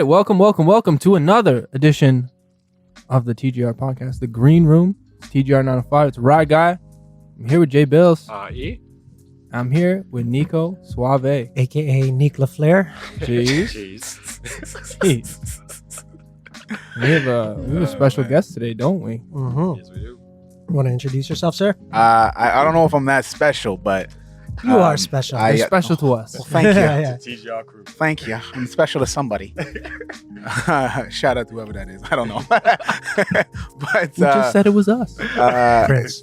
right, welcome to another edition of the TGR podcast, the Green Room. It's TGR 905. It's Rye Guy. I'm here with Jay Bills. I'm here with Nico Suave, aka Nick LaFleur. Jeez. We have a special guest today, don't we? Mm-hmm. Yes, we do. You want to introduce yourself, sir? I don't know if I'm that special, but You are special. You're special to us. well, thank you. Yeah. TGR crew. Thank you. I'm special to somebody. Shout out to whoever that is. I don't know. But We just said it was us. Chris.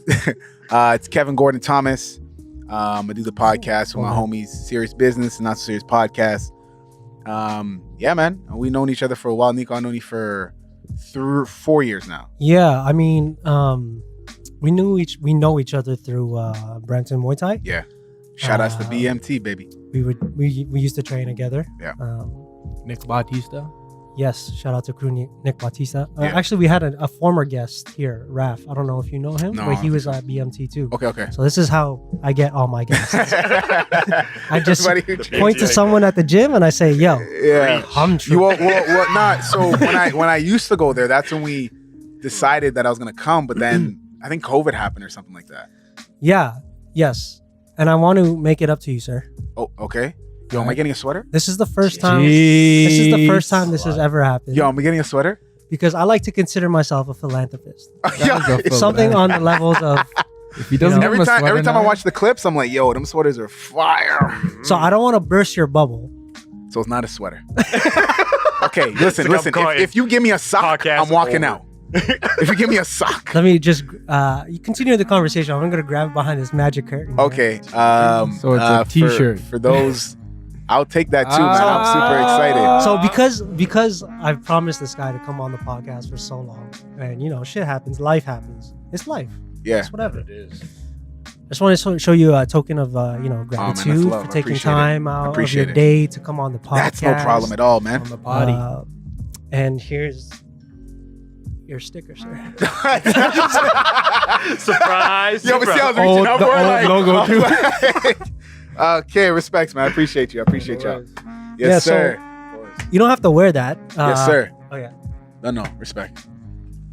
It's Kevin Gordon Thomas. I do the podcast with my homies, Serious Business and Not So Serious Podcast. Yeah, man. We've known each other for a while. Nico, I've known you for 4 years now. Yeah, I mean, we know each other through Brampton Muay Thai. Yeah. Shout outs to BMT, baby. We used to train together. Yeah. Nick Bautista. Yes, shout out to crew Nick Bautista. Yeah. Actually, we had a former guest here, Raf. I don't know if you know him, No, but I he don't was think at BMT too. Okay. So this is how I get all my guests. I just Everybody- point to someone at the gym and I say, "Yo, Yeah. I'm true." Well, not. So when I used to go there, that's when we decided that I was gonna come. But then I think COVID happened or something like that. Yes. And I want to make it up to you, sir. Oh, okay. Yo, am I getting a sweater? This is the first time. Jeez. This is the first time this has ever happened. Yo, am I getting a sweater? Because I like to consider myself a philanthropist. Yo, Something on the levels of. If he doesn't You know, give him a every sweater time I now- watch the clips, I'm like, yo, them sweaters are fire. So I don't want to burst your bubble. So it's not a sweater. Okay, listen. Like I'm going- If you give me a sock, Podcast I'm walking over. out. If you give me a sock. Let me just you continue the conversation. I'm gonna grab behind this magic curtain. Okay. So it's a t-shirt. For those, I'll take that too, man. I'm super excited. So because I've promised this guy to come on the podcast for so long, and shit happens, life happens. It's life. Yeah. It's whatever. It is. I just want to show you a token of that's gratitude love. for I taking appreciate it. time I out of appreciate your it. day to come on the podcast. That's no problem at all, man. on the potty. And here's your sticker, sir. Surprise. Yo, but see, I was surprise. reaching out the for it, old like, logo, too. Okay, respects, man. I appreciate you. I appreciate y'all. Yes, Yeah, so- sir. You don't have to wear that. Yes, sir. Oh yeah. No, respect.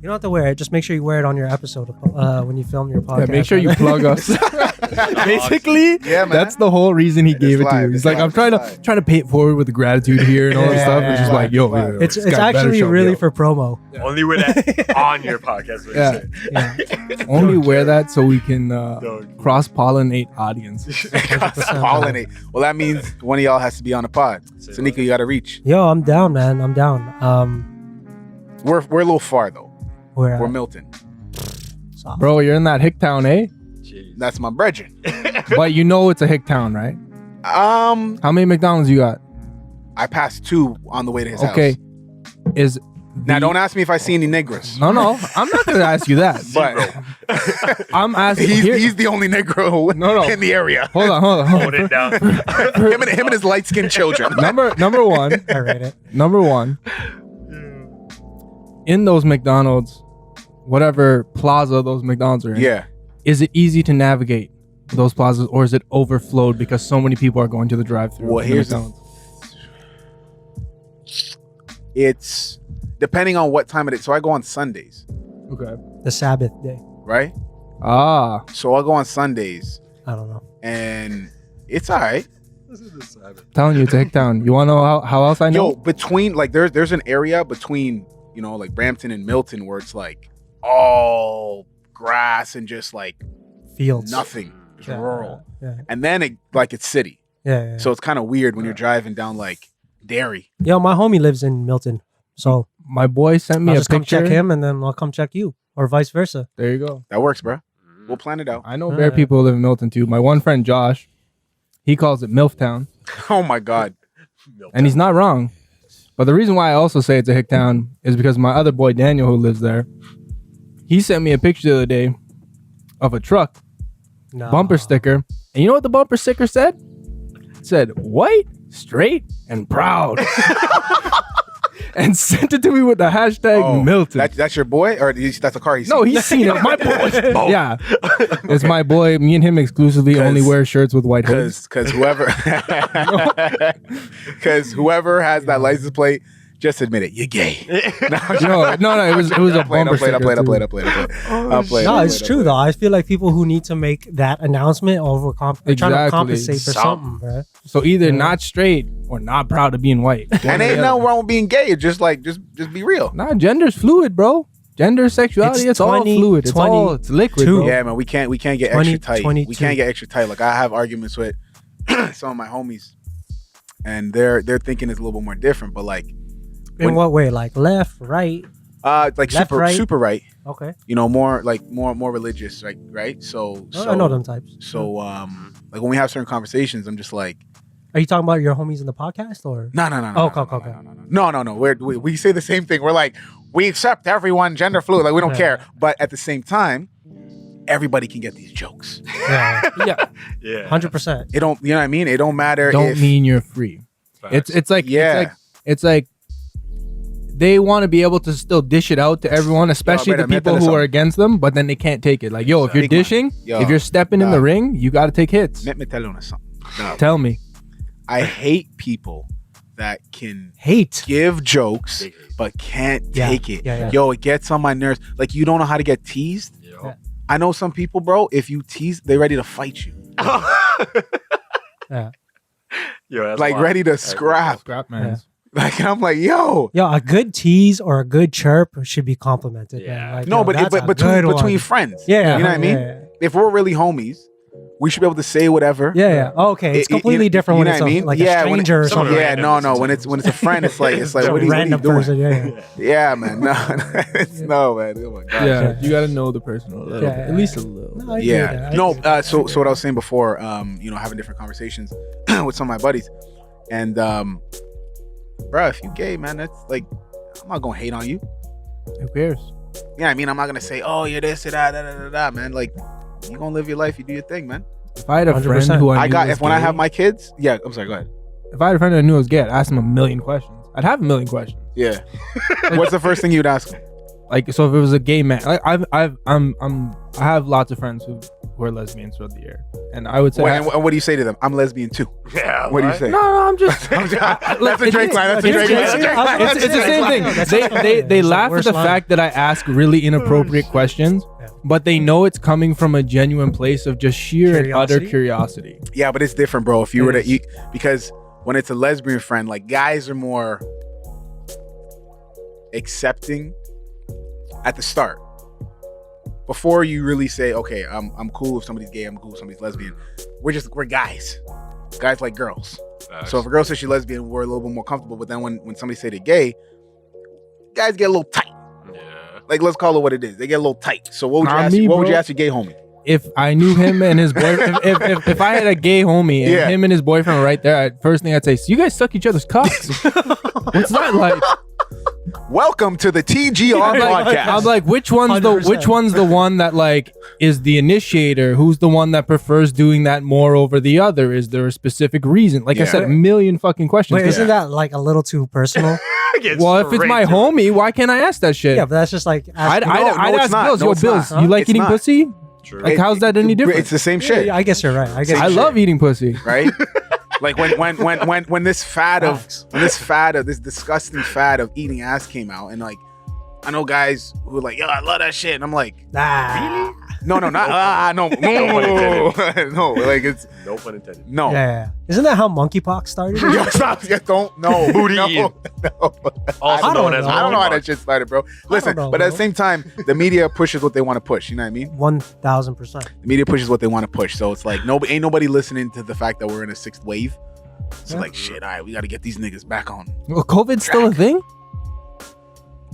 You don't have to wear it. Just make sure you wear it on your episode when you film your podcast. Yeah, make sure you plug us. Basically, Yeah, man. that's the whole reason he gave it to live. you. He's It's like, live. I'm trying It's live. to pay it forward with the gratitude here and all this Yeah, stuff. yeah, It's just yeah. like, yo, Live. It's this guy better actually show me really up. for promo. Only with that on your podcast. What Yeah. Yeah. Only wear that so we can Dog. cross-pollinate audience. Pollinate. Well, that means one of y'all has to be on the pod. So, Nico, you got to reach. Yo, I'm down, man. I'm down. We're a little far though. We're We're Milton. soft. Bro, you're in that hick town, eh? Jeez. That's my brethren. But you know it's a hick town, right? How many McDonald's you got? I passed 2 on the way to his Okay. house. Is Now, don't ask me if I see any Negros. No, I'm not going to ask you that. But I'm asking. he's the only Negro No. in the area. Hold on. Hold it down. Him and his light skinned children. Number one. I read it. Number one. In those McDonald's, whatever plaza those McDonald's are in, Yeah. is it easy to navigate those plazas, or is it overflowed because so many people are going to the drive-thru? Well, in the here's the- McDonald's? It's depending on what time it is. So I go on Sundays, Okay. The Sabbath day. right? Ah, So I'll go on Sundays I don't know. and it's all right. telling you it's a hick town. You want to know how else I know? Yo, between like there's an area between, like Brampton and Milton where it's like all grass and just like Fields. nothing. It's Yeah, rural. Yeah. And then it's city. Yeah. So it's kind of weird when you're driving down like Derry. Yo, my homie lives in Milton, so My boy sent me I'll a just come picture. check him, and then I'll come check you, or vice versa. There you go. That works, bro. We'll plan it out. I know bare people who live in Milton too. My one friend Josh, he calls it MILF Town, Oh my God. and he's not wrong. But the reason why I also say it's a hick town is because my other boy Daniel, who lives there, he sent me a picture the other day of a truck No. bumper sticker, and you know what the bumper sticker said? It said white, straight, and proud. And sent it to me with the hashtag Milton. That's your boy, or that's a car he's No, he's seen it. My boy. Yeah. It's my boy. Me and him exclusively only wear shirts with white hoods. because whoever has that license plate Just admit it. You're gay. No, it was a bumper sticker. I played. No, it's true though. I feel like people who need to make that announcement they're trying to compensate for something, bro. So either not straight or not proud of being white. And ain't nothing wrong with being gay. Just be real. Nah, gender's fluid, bro. Gender, sexuality, it's all fluid. It's liquid, bro. Yeah, man. We can't get extra tight. We can't get extra tight. Like I have arguments with some of my homies, and their thinking is a little bit more different. But like, in what way? Like left, right? Like left, right? super right. Okay. You know, more religious, like right. So I know them types. So like when we have certain conversations, I'm just like, are you talking about your homies in the podcast or? No. Okay. We say the same thing. We're like, we accept everyone gender fluid. Like we don't care. But at the same time, everybody can get these jokes. Yeah. 100%. It don't. You know what I mean? It don't matter. Don't mean you're free. It's like they want to be able to still dish it out to everyone, especially the people who are against them, but then they can't take it. Like, if you're dishing, if you're stepping in the ring, you got to take hits. Let me tell you something. No. Tell me. I hate people that can give jokes but can't take it. Yeah. Yo, it gets on my nerves. Like, you don't know how to get teased. Yeah. I know some people, bro, if you tease, they're ready to fight you. Yeah. Yo, like, ready to scrap. Scrap, man. Yeah. Like, I'm like, yo, a good tease or a good chirp should be complimented. Yeah. Man. Like, no, but between friends. Yeah. You know what I mean? Yeah. If we're really homies, we should be able to say whatever. Yeah. Okay, it's completely different when it's a stranger or something. Yeah, no. When it's a friend, it's like what are you doing? Person, yeah, man. No, man. Oh my god. Yeah, you gotta know the person a little bit, at least a little. No, So what I was saying before, having different conversations with some of my buddies, and bro, if you gay, man, that's like, I'm not gonna hate on you. Who cares? Yeah, I mean, I'm not gonna say, oh, you're this, that, man. Like, you gonna live your life, you do your thing, man. If I had a friend who I knew when I have my kids, yeah, I'm sorry, go ahead. If I had a friend that I knew was gay, I'd ask him a million questions. I'd have a million questions. Yeah. What's the first thing you'd ask him? Like, so if it was a gay man, like I have lots of friends who are lesbians throughout the year, and I would say, and what do you say to them? I'm lesbian too. Yeah. What do you say? No, I'm just. That's a drink line. It's the same thing. They laugh at the fact that I ask really inappropriate questions, but they know it's coming from a genuine place of just sheer and utter curiosity. Yeah, but it's different, bro. If you were to eat, because when it's a lesbian friend, like, guys are more accepting at the start. Before you really say, okay, I'm cool if somebody's gay, I'm cool if somebody's lesbian. We're guys. Guys like girls. So if a girl says she's lesbian, we're a little bit more comfortable. But then when somebody say they're gay, guys get a little tight. Yeah. Like, let's call it what it is. They get a little tight. So what would you ask your gay homie? If I knew him and his boyfriend, if I had a gay homie and him and his boyfriend were right there, first thing I'd say, so you guys suck each other's cocks? What's that like? Welcome to the TGR podcast. I'm like, which one's the one that like is the initiator? Who's the one that prefers doing that more over the other? Is there a specific reason? Like I said, a million fucking questions. Wait, isn't that like a little too personal? Well, if it's my homie, why can't I ask that shit? Yeah, but that's just like I'd ask Bills. Yo, Bills, you like eating pussy? True. Like, how's that any different? It's the same shit. Yeah, I guess you're right. I love eating pussy. Right? Like when this disgusting fad of eating ass came out, and like, I know guys who are like, yo, I love that shit, and I'm like, really? No, no, not no, no, like, it's no pun intended. No. Yeah. Isn't that how monkeypox started? Yo, stop! Yeah, don't no booty. No. Also known as I don't know how that shit started, bro. Listen, but at the same time, the media pushes what they want to push. You know what I mean? 1000%. The media pushes what they want to push. So it's like ain't nobody listening to the fact that we're in a sixth wave. So like, shit, all right, we got to get these niggas back on. Well, COVID's still a thing?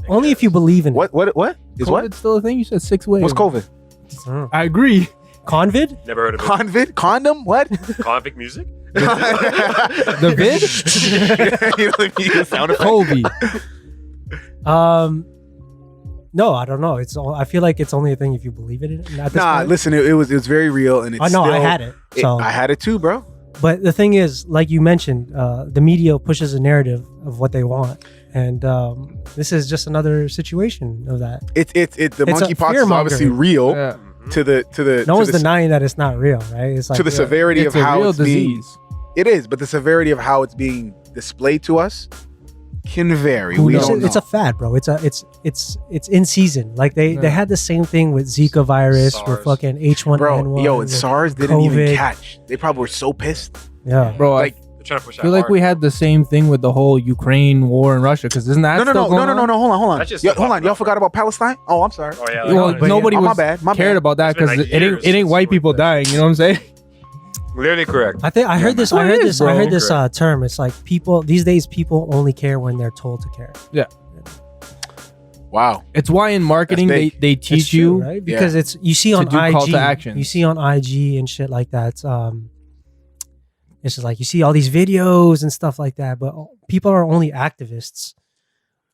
Only if you believe in it. What? Is COVID's what? still a thing? You said 6 waves. What's COVID? I agree. Convid? Never heard of it. Convid? Condom? What? Convict music? The vid? You sound Kobe. No, I don't know. I feel like it's only a thing if you believe in it. At this point. Listen, it was very real, and it's I know, still, I had it. So. I had it too, bro. But the thing is, like you mentioned, the media pushes a narrative of what they want, and this is just another situation of that. The monkeypox is obviously real. Yeah. To the no one's denying that it's not real, right? It's like to the severity of how it's disease. It is, but the severity of how it's being displayed to us, can vary. Who We knows? don't know. It's a fad, bro. It's in season. Like they had the same thing with Zika virus, SARS. with fucking H1N1. Bro, yo, with SARS didn't even COVID. catch. They probably were so pissed. Yeah. Bro, Like, They're trying to push I feel like we had the same thing with the whole Ukraine war in Russia, because isn't that no, still going on? hold on. That's just Yo, still hold on. popping Y'all up, forgot about Palestine? Oh, I'm sorry. Oh yeah. Well, but nobody yeah, was my bad, my cared bad. about that It's been because like it years ain't white since people we- dying. You know what I'm saying? Literally correct. I think I heard this. man. I heard It this. is, I bro. heard this term. It's like people these days. People only care when they're told to care. Wow. It's why in marketing That's they, big. they It's teach true, you right? Because it's you see on do IG. call to actions. You see on IG and shit like that. It's just like you see all these videos and stuff like that. But people are only activists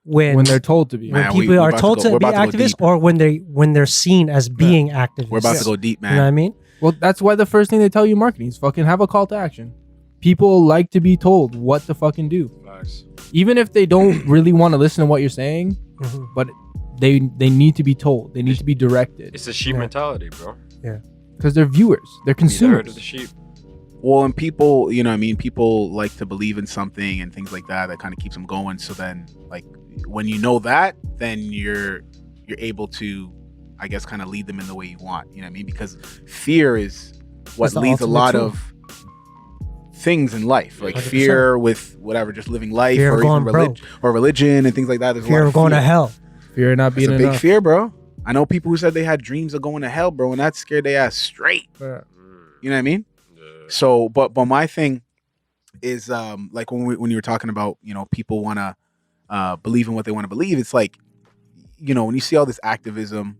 when they're told to be. when Man, people we are about to told go- to we're be about to go activists, deep. or when they're seen as being activists. We're about to go deep, You know what I man. mean? Well, that's why the first thing they tell you in marketing is fucking have a call to action. People like to be told what to fucking do, Facts. even if they don't really want to listen to what you're saying. Mhm. But they need to be told. They need to be directed It's the sheep Yeah. mentality, bro. because they're viewers. They're Be the herd consumers. of the sheep. Well, and people, you know what I mean? People like to believe in something and things like that kind of keeps them going. So then, like, when you know that, then you're able to, I guess, kind of lead them in the way you want. You know what I mean? Because fear is what That's the leads a ultimate lot tool. of things in life, like 100%. fear with whatever, just living life, Fear of or going even broke. religion and things like that. There's a Fear lot of going to fear. hell. Fear of not It's being a big enough. fear, bro. I know people who said they had dreams of going to hell, bro, and that scared their ass straight. Yeah. You know what I mean? Yeah. So, but my thing is, like when you were talking about, you know, people want to believe in what they want to believe. It's like, you know, when you see all this activism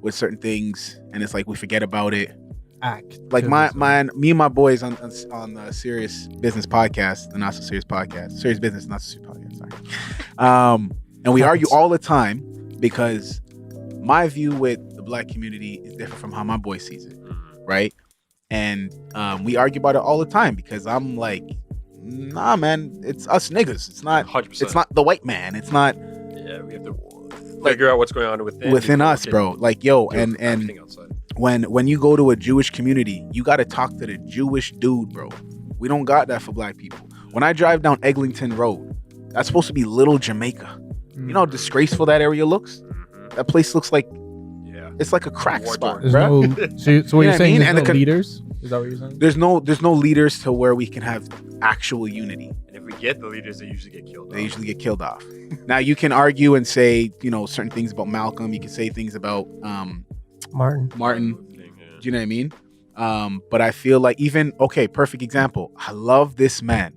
with certain things, and it's like we forget about it. Act. Like me and my boys on the Serious Business podcast, the Not So Serious podcast, Serious Business, Not So Serious podcast. Sorry. And we argue all the time because my view with the black community is different from how my boy sees it, right? And we argue about it all the time because I'm like, nah, man, it's us niggas. It's not. 100%. It's not the white man. It's not Yeah, we have to figure out what's going on within before us, we bro. can Like, yo, do and everything outside. when you go to a Jewish community, you got to talk to the Jewish dude, bro. We don't got that for black people. When I drive down Eglinton Road, that's supposed to be Little Jamaica. You know how disgraceful that area looks? Mhm. That place looks like Yeah. it's like a crack War spot, There's bro. no. So what You know you're what I saying? mean? There's And no the leaders. Is that what you're saying? There's no leaders to where we can have actual unity. And if we get the leaders, they usually get killed. They off. usually get killed off. Now you can argue and say, you know, certain things about Malcolm. You can say things about Martin. Martin. Thing, yeah. Do you know what I mean? But I feel like even perfect example. I love this man,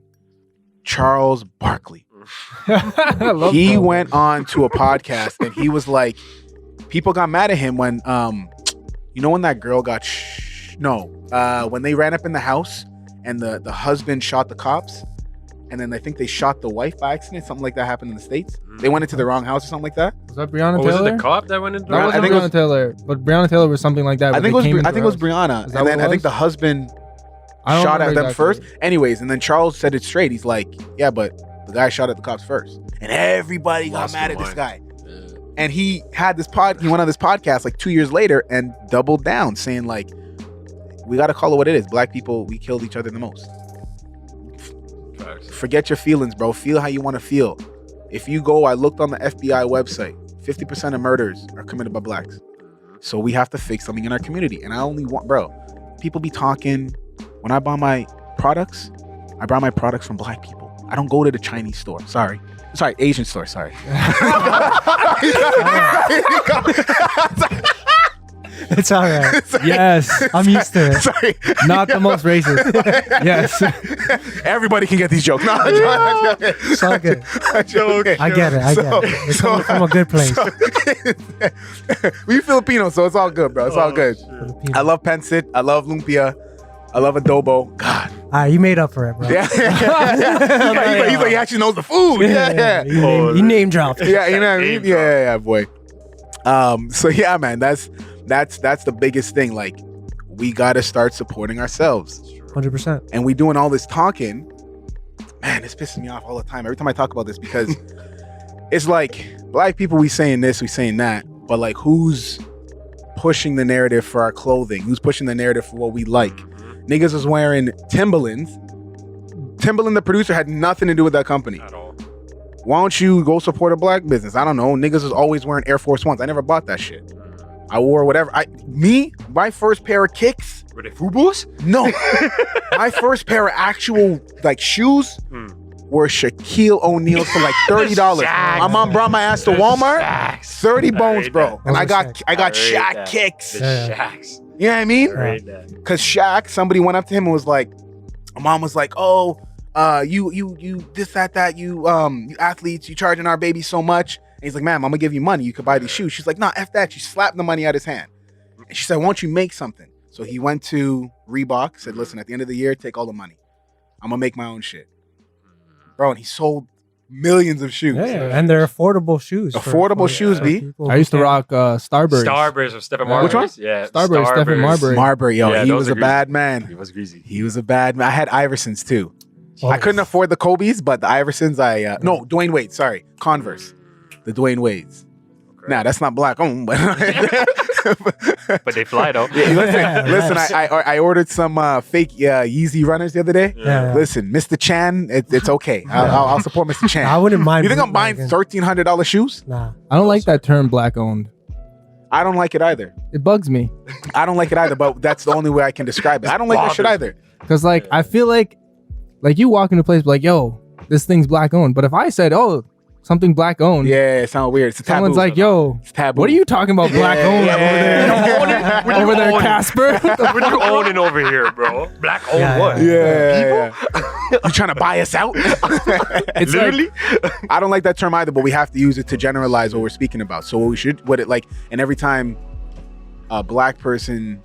Charles Barkley. I love He that. went on to a podcast and he was like, people got mad at him when you know when that girl got when they ran up in the house and the husband shot the cops, and then I think they shot the wife by accident. Something like that happened in the States. They went into the wrong house or something like that. Was that Breonna Oh, was Taylor? it the cop that went into That I wasn't think it Breonna was- Taylor, but Breonna Taylor was something like that. I where think they it came was into I think it was her house. Brianna, Is that and then what it I think was? the husband I don't shot at remember them exactly. first. Anyways, and then Charles said it straight. He's like, yeah, but the guy shot at the cops first, and everybody got Lost mad their at this guy. Yeah. And he had this he went on this podcast like 2 years later and doubled down, saying like, we got to call it what it is. Black people, we killed each other the most. Facts. Forget your feelings, bro. Feel how you want to feel. If you go, I looked on the FBI website, 50% of murders are committed by blacks. So we have to fix something in our community. And I only want, bro, people be talking, when I buy my products, I buy my products from black people. I don't go to the Chinese store. Sorry, Asian store. Sorry. It's all right. Yes, I'm used to it. Sorry. not the most racist. Yes. Everybody can get these jokes. No, It's all good. joking. I get it. I get it. It's coming from a good place. We Filipino, so it's all good, bro. It's all good. I love pancit. I love lumpia. I love adobo. God. All right, you made up for it, bro. Yeah. He's like, he actually knows the food. Yeah. You name dropped. Yeah, you know what I mean? Yeah, boy. So yeah, man, that's the biggest thing. Like, we gotta start supporting ourselves. 100%. And we doing all this talking, man, it's pissing me off all the time. Every time I talk about this, because it's like black people, we saying this, we saying that, but like, who's pushing the narrative for our clothing? Who's pushing the narrative for what we like? Niggas was wearing Timberlands. Timberland, the producer, had nothing to do with that company. At all. why don't you go support a black business? I don't know. Niggas is always wearing Air Force Ones. I never bought that shit. I wore whatever. My first pair of kicks. Were they Fubus? No. My first pair of actual like shoes were Shaquille O'Neal for like $30. My mom brought my ass to Walmart. 30 bones, bro. And I got Shaq kicks. The Shaqs. You know what I mean? Right. Because Shaq, somebody went up to him and was like, my mom was like, oh, you this, that, you athletes, you charging our baby so much. And he's like, ma'am, I'm gonna give you money. You could buy these shoes. She's like, nah, F that. She slapped the money out his hand. And she said, why don't you make something? So he went to Reebok, said, listen, at the end of the year, take all the money. I'm gonna make my own shit. Bro, and he sold millions of shoes. Yeah, and they're affordable shoes. Affordable shoes, B. I used to rock Starburst. Starburst of Stephen Marbury. Which one? Yeah, Starburst, Stephen Marbury. Marbury, yo, Yeah, he those was are a bad greasy. man. He was greasy. He was a bad man. I had Iversons too. Oh. I couldn't afford the Kobe's, but the Iversons, no, Dwayne Wade, sorry. Converse. The Dwayne Wades. Okay. Nah, that's not black owned, but But they fly though. listen, I ordered some fake Yeezy runners the other day. Yeah. Listen, Mr. Chan, it's okay. I'll support Mr. Chan. I wouldn't mind. You think I'm buying $1,300 shoes? Nah. I don't like that term black owned. I don't like it either. It bugs me. I don't like it either, but that's the only way I can describe it. I don't like that shit either. Because like I feel like you walk into a place like, yo, this thing's black owned. But if I said, oh, something black owned, Yeah, it sounds weird. It's a taboo. someone's like, yo, It's taboo. what are you talking about black owned over there, Casper? What are you owning over here, bro? Black owned Yeah, what? Yeah. You trying to buy us out? It's Literally? I don't like that term either, but we have to use it to generalize what we're speaking about. So what we should, and every time a black person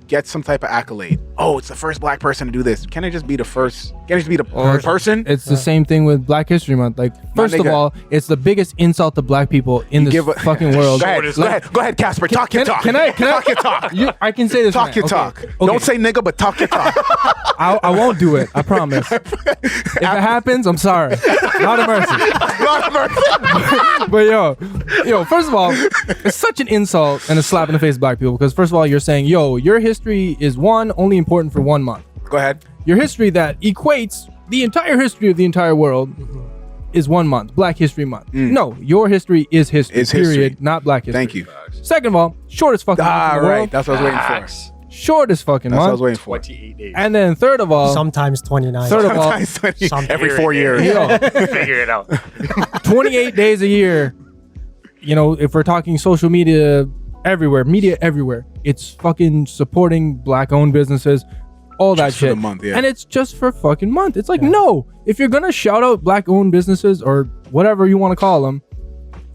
gets some type of accolade, oh, it's the first black person to do this. Can it just be the first? Can it just be the person? It's the same thing with Black History Month. Like, first of nigga. all, it's the biggest insult to black people in this fucking world. Go ahead, Casper. Talk your talk. Can I talk your talk? I can say this. Talk right. your Okay. talk. Okay. Don't say nigga, but talk your talk. I won't do it. I promise. If it happens, I'm sorry. Not a mercy. But yo, first of all, it's such an insult and a slap in the face to black people because first of all, you're saying, yo, your history is only important for 1 month. Go ahead. Your history that equates the entire history of the entire world is 1 month, Black History Month. No, your history is history. Is history. Period, not Black history. Thank you. Second of all, shortest fucking month in the Right. world. That's what I was waiting for. Shortest fucking That's what I month. was waiting for. 28 days. And then third of all, Sometimes 29. third of all, Every 4 years. yo, Figure it out. 28 days a year. You know, if we're talking social media everywhere, it's fucking supporting black-owned businesses, all that Just for shit. the month, yeah. And it's just for fucking month. It's like, no, if you're gonna shout out black-owned businesses or whatever you want to call them,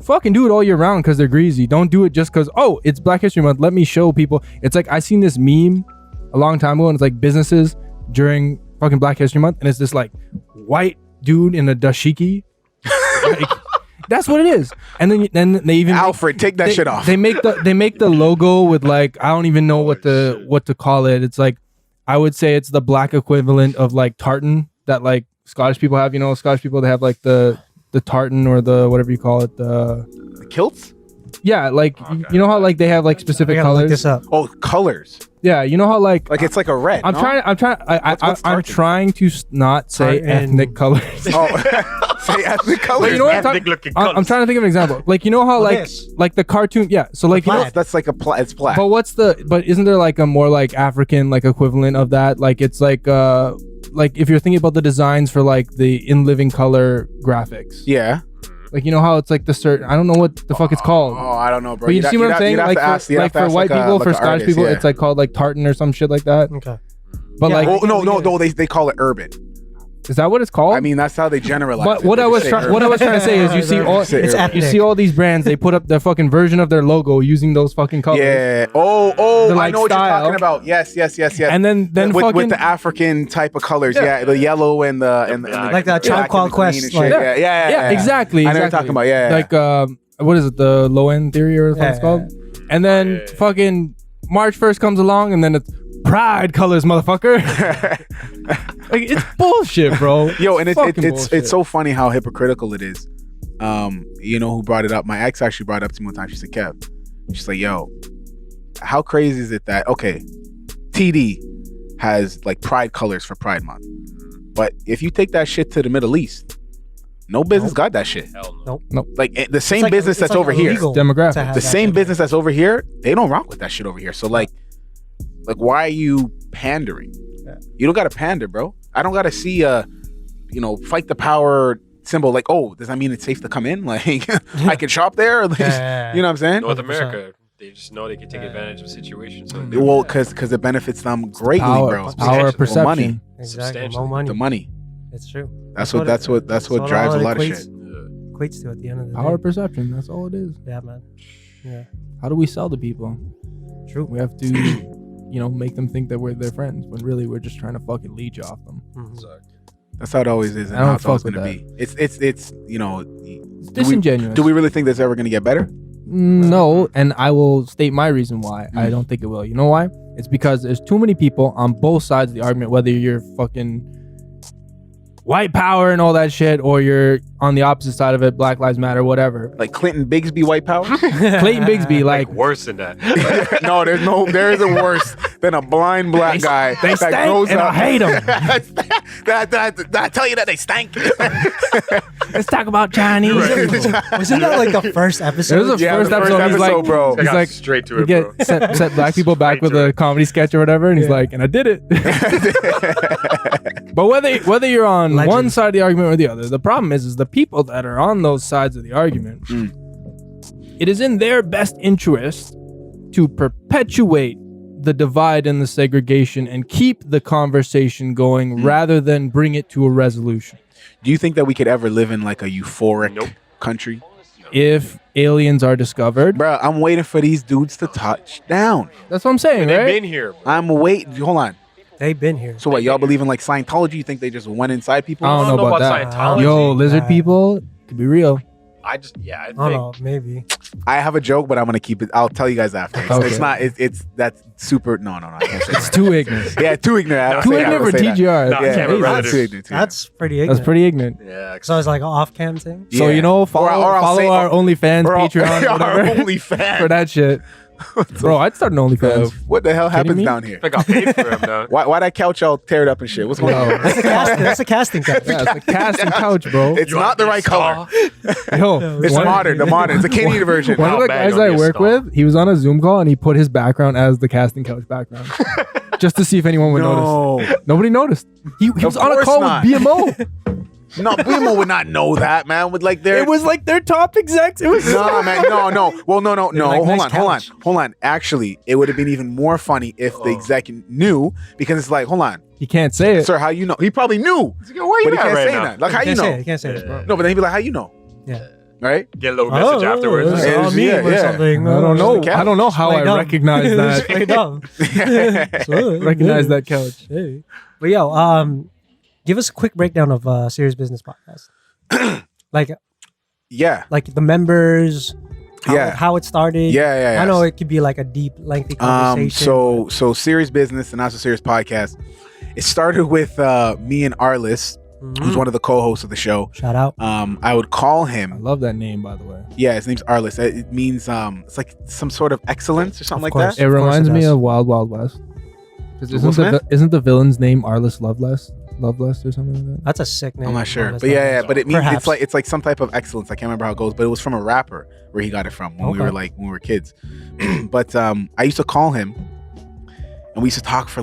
fucking do it all year round because they're greasy. Don't do it just because, oh, it's Black History Month. Let me show people. It's like, I seen this meme a long time ago, and it's like businesses during fucking Black History Month, and it's this like white dude in a dashiki. Like, that's what it is. And then they even Alfred, take that shit off. They make the logo with like, I don't even know what to call it. It's like, I would say it's the black equivalent of like tartan that like Scottish people have. You know, Scottish people, they have like the tartan or the whatever you call it. The kilts? Yeah, like you know how like they have like specific I gotta look colors. this up. Oh, colors. Yeah, you know how like Like it's like a red. I'm no? trying. What's I'm tartan? trying to not say Tartan. ethnic colors. Oh, say ethnic colors. Like, you know what I'm Ethnic talking? looking I'm colors. trying to think of an example. Like you know how like this. like the cartoon. Yeah. So like you know. plaid. That's like it's black. But but isn't there like a more like African like equivalent of that? Like it's like if you're thinking about the designs for like the in living color graphics. Yeah. Like you know how it's like the certain, I don't know what the fuck it's called. Oh, I don't know, bro. But you see what I'm saying? Like for white people, for Scottish people, it's like called like tartan or some shit like that. Okay. But Yeah, like, I no, they call it urban. is that what it's called? I mean, that's how they generalize. But it. what They I just was say trying urban. what I was trying to say is you see all It's you ethnic. see all these brands, they put up their fucking version of their logo using those fucking colors. Yeah. Oh, The, I like, know what style. you're talking about. Yes. And then with fucking the African type of colors, yeah, the yellow and the black. Like that black Tribe and Called the green Quest, and like- shit. Yeah, exactly. I know what you're talking about. Yeah, Like what is it, the low end theory or what it's called? And then fucking March 1st comes along and then it's pride colors, motherfucker. Like it's bullshit, bro. Yo, and Fucking bullshit. it's so funny how hypocritical it is. You know who brought it up? My ex actually brought it up to me one time. She said, Kev, she's like, yo, how crazy is it that, okay, TD has like pride colors for Pride Month. But if you take that shit to the Middle East, No business got that shit. Hell no. Nope. Nope. Like the same like- business it's that's like over here. illegal Demographic. to have The that same demographic. business that's over here, they don't rock with that shit over here. So like why are you pandering? Yeah. You don't gotta pander, bro. I don't gotta see fight the power symbol. Like, oh, does that mean it's safe to come in? Like, I can shop there. Like, Yeah. you know what I'm saying? North 100%. America, they just know they can take advantage of situations. So Well, because it benefits them greatly, bro. Power of Substantial. perception. Money. Exactly. Substantially. More money. The money. It's true. That's what drives a all it lot of equates- shit. Equates to at the end of the Power of day. perception. That's all it is. Yeah, man. Yeah. How do we sell to people? True. We have to, make them think that we're their friends when really we're just trying to fucking leech off them. Mhm. That's how it always is, and I don't how it's always fuck gonna with be. It's It's do we, disingenuous. do we really think that's ever gonna get better? No, and I will state my reason why I don't think it will. You know why? It's because there's too many people on both sides of the argument, whether you're fucking white power and all that shit, or you're on the opposite side of it, Black Lives Matter, whatever. Like Clinton Bigsby white power? Clayton Bigsby, like like, worse than that. No, there isn't worse than a blind black guy they that stank, grows and up. I hate them. I tell you that they stank. Let's talk about Chinese. Wasn't that like the first episode? It was the Yeah, first the first episode. He's episode, like, bro. I he's got like, straight to we it, bro. get set black people back Straight with to a it. comedy sketch or whatever, and he's Yeah. like, and I did it. But whether you're on Legend. one side of the argument or the other, the problem is the people that are on those sides of the argument. It is in their best interest to perpetuate the divide and the segregation and keep the conversation going rather than bring it to a resolution. Do you think that we could ever live in like a euphoric country? If aliens are discovered, Bro, I'm waiting for these dudes to touch down. that's what I'm saying, They've right? been here. I'm waiting. Hold on. They've been here. So what, y'all believe in like Scientology? You think they just went inside people? I don't know about that. Scientology. Yo, lizard people could be real. I I don't think know. Maybe. I have a joke, but I'm gonna keep it. I'll tell you guys after. It's, Okay. it's not. It's that's super. No, I can't say It's that. too ignorant. Yeah, too ignorant. I'll Too say that, ignorant I'll for say that. TGR. No, I Yeah, can't remember that's that. too ignorant. Too That's pretty ignorant. That's pretty ignorant. yeah. So it's like an off-cam thing. So Yeah. follow Or I'll say- our OnlyFans, Or Patreon, our whatever, OnlyFans. for that shit. Bro, I'd start an OnlyFans. What the hell happens me? down here? I got paid for him, though. Why that couch all teared up and shit? What's going Yo. on? That's a casting couch. Yeah, it's a casting couch, bro. It's not the right color. Yo, It's one- modern. The modern. It's a Canadian version. One of How the bad guys gonna I be a work stall? with, he was on a Zoom call and he put his background as the casting couch background, just to see if anyone would notice. No, Nobody noticed. He was on a course call not. with BMO. no, BMO would not know that, man. With like their It was like their top execs. It was no, man, no. Well, no. like, nice couch. Hold on. Actually, it would have been even more funny if the exec knew, because it's like, hold on, He can't say it. sir, how you know? He probably knew, Yo, where but you he at can't right say now? that. Like, how you Can't say it. know? You can't say it, bro. No, but then he'd be like, how you know? Yeah. Right? Get a little message afterwards. It's Yeah, on me or yeah. something. I don't know. couch. I don't know how I Straight up. recognize that. Straight up. Recognize that couch. Hey. But yo, give us a quick breakdown of Serious Business Podcast. like Yeah. the members, how it started. Yeah. I know it could be like a deep, lengthy conversation. So Serious Business and Not So Serious Podcast. It started with me and Arliss, who's one of the co-hosts of the show. Shout out. I would call I him. love that name, by the way. Yeah, his name's Arliss. It means it's like some sort of excellence or something like Of course. that. It Of course reminds it me does. of Wild Wild West. 'Cause Will Smith? Isn't the villain's name Arliss Loveless or something like that? That's a sick name. I'm not sure, honestly. but yeah. But it means Perhaps. it's like some type of excellence. I can't remember how it goes, but it was from a rapper where he got it from when we Okay. when we were kids. But I used to call him, and we used to talk for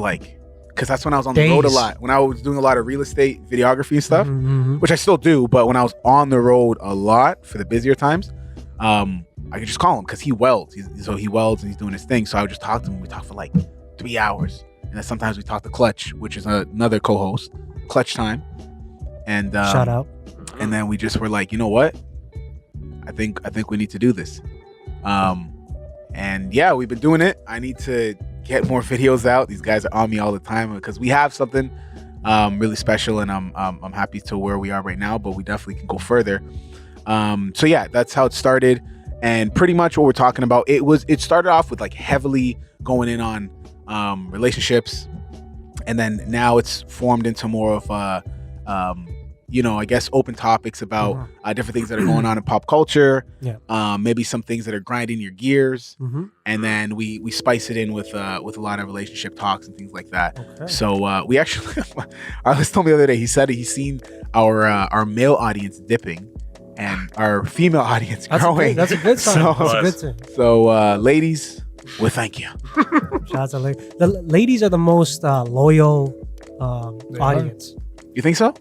because that's when I was on the road a Days. lot. When I was doing a lot of real estate videography and stuff, Mhm. which I still do. But when I was on the road a lot for the busier times, I could just call him because he welds. He welds and he's doing his thing. So I would just talk to him. We talk for like 3 hours, and then sometimes we talk to Clutch, which is another co-host, Clutch Time, and Shout out. and then we just were like, you know what? I think we need to do this. And yeah, we've been doing it. I need to get more videos out. These guys are on me all the time because we have something really special, and I'm happy to where we are right now, but we definitely can go further. So yeah, that's how it started. And pretty much what we're talking about, it started off with like heavily going in on relationships, and then now it's formed into more of a I guess open topics about different things that are going on in pop culture. Yeah. Maybe some things that are grinding your gears, Mm-hmm. and then we spice it in with a lot of relationship talks and things like that. Okay. So we actually, Arliss told me the other day. He said he's seen our male audience dipping and our female audience growing. That's a good sign. That's a good sign. So ladies, well, thank you. Shout out to the ladies are the most loyal audience. You think so?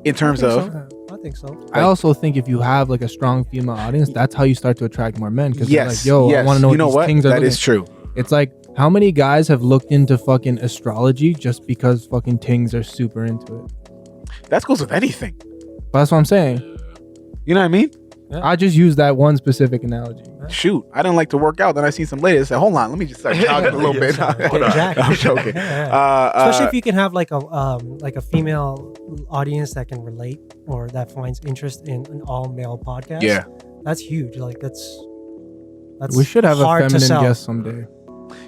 In terms of, I think so. I also think if you have like a strong female audience, that's how you start to attract more men. Because yes, like, yo, yes. I want to know you know what? things are That looking. is true. It's like, how many guys have looked into fucking astrology just because fucking tings are super into it? That goes with anything. But that's what I'm saying. You know what I mean? Yeah. I just use that one specific analogy. Shoot, I didn't like to work out. Then I seen some ladies. I said, "Hold on, let me just start jogging a little bit." I'm joking. Especially if you can have like a female audience that can relate or that finds interest in an all male podcast. Yeah, that's huge. Like that's We should have a hard to feminine sell. guest someday.